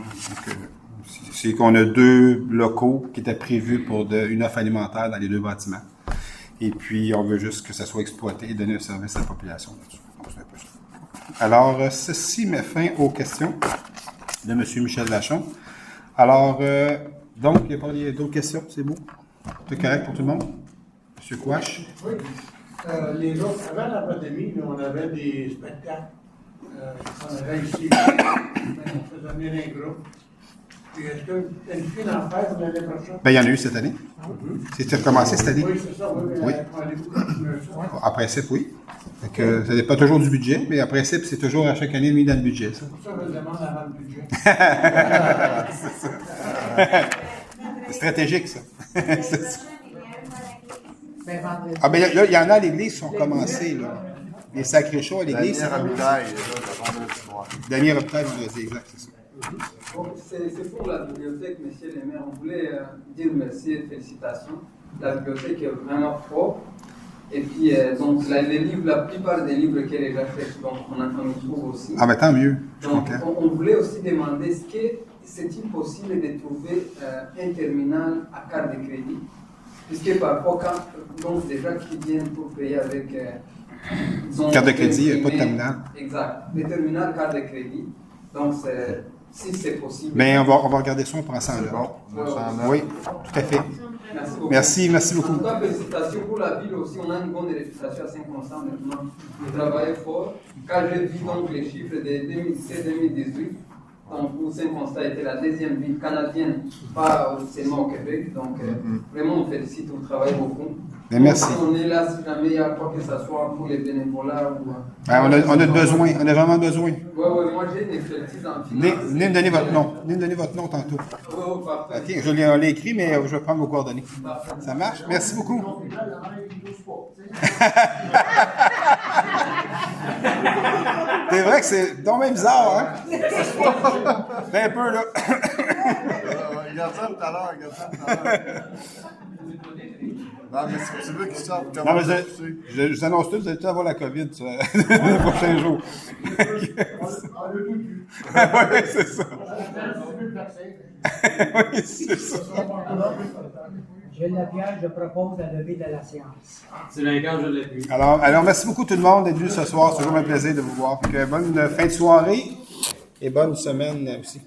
c'est qu'on a 2 locaux qui étaient prévus pour une offre alimentaire dans les 2 bâtiments. Et puis, on veut juste que ça soit exploité et donner un service à la population là-dessus. Donc, c'est un peu ça. Alors, ceci met fin aux questions de M. Michel Lachon. Alors, donc, il n'y a d'autres questions, c'est beau? C'est correct pour tout le monde? M. Quash? Oui. Les autres, avant la pandémie, on avait des spectacles qu'on avait ici. On faisait venir un groupe. Puis est-ce que tu as une fille d'en faire pour l'année prochaine? Bien, il y en a eu cette année. C'est recommencé cette année? Oui, c'est ça. Oui. En principe, oui. Que, ça dépend toujours du budget, mais en principe, c'est toujours à chaque année mis dans le budget. Ça. C'est pour ça que je demande avant le budget. C'est ça. C'est stratégique, ça. C'est ça. Ah, ben là, il y en a à l'église qui sont commencés, là. Les sacrés chauds à l'église. Daniel Robitaille, là, le vendredi soir. Daniel Robitaille, vendredi, exact, c'est ça. Bon, c'est pour la bibliothèque, monsieur le maire. On voulait dire merci et félicitations. La bibliothèque est vraiment propre. Et puis, donc, les livres, la plupart des livres qu'elle a déjà faits, donc on y trouve aussi. Ah, ben tant mieux. Donc, on voulait aussi demander, est-il possible de trouver un terminal à carte de crédit? Puisque parfois, donc, des gens qui viennent pour payer avec... carte de crédit, pas de terminal. Exact. Des terminales carte de crédit. Donc, si c'est possible. Bien, on va regarder ça, on prend ça en là. Oui, tout à fait. Merci beaucoup. Merci beaucoup. En tout cas, félicitations pour la ville aussi. On a une bonne réputation à Saint-Constant maintenant. Vous travaillez fort. Quand j'ai vu donc les chiffres de 2017-2018, donc où Saint-Constant était la 2e ville canadienne, pas seulement au Québec. Donc, vraiment, on félicite, vous travaillez beaucoup. Mais merci. On est là si jamais il y a quoi que ce soit pour les bénévolats. Ou... on a besoin, on a vraiment besoin. Oui, moi j'ai une expertise en finance. Venez me donner votre nom. Venez me donner votre nom tantôt. Oh, parfait. OK, je l'ai écrit, mais je vais prendre vos coordonnées. Parfait. Ça marche? Merci beaucoup. C'est vrai que c'est donc même bizarre, hein? Fais un peu, là. Regarde ça tout à l'heure, Non, mais si tu veux qu'ils sortent comme non, mais je vous annonce tout, vous allez tout avoir la COVID les prochains jours. Oui, c'est ça. Oui, c'est ça. Je l'appuie, je propose la levée de la séance. C'est l'incarne, je l'appuie. Alors, merci beaucoup tout le monde d'être venu ce soir. C'est toujours un plaisir de vous voir. Donc, bonne fin de soirée et bonne semaine aussi.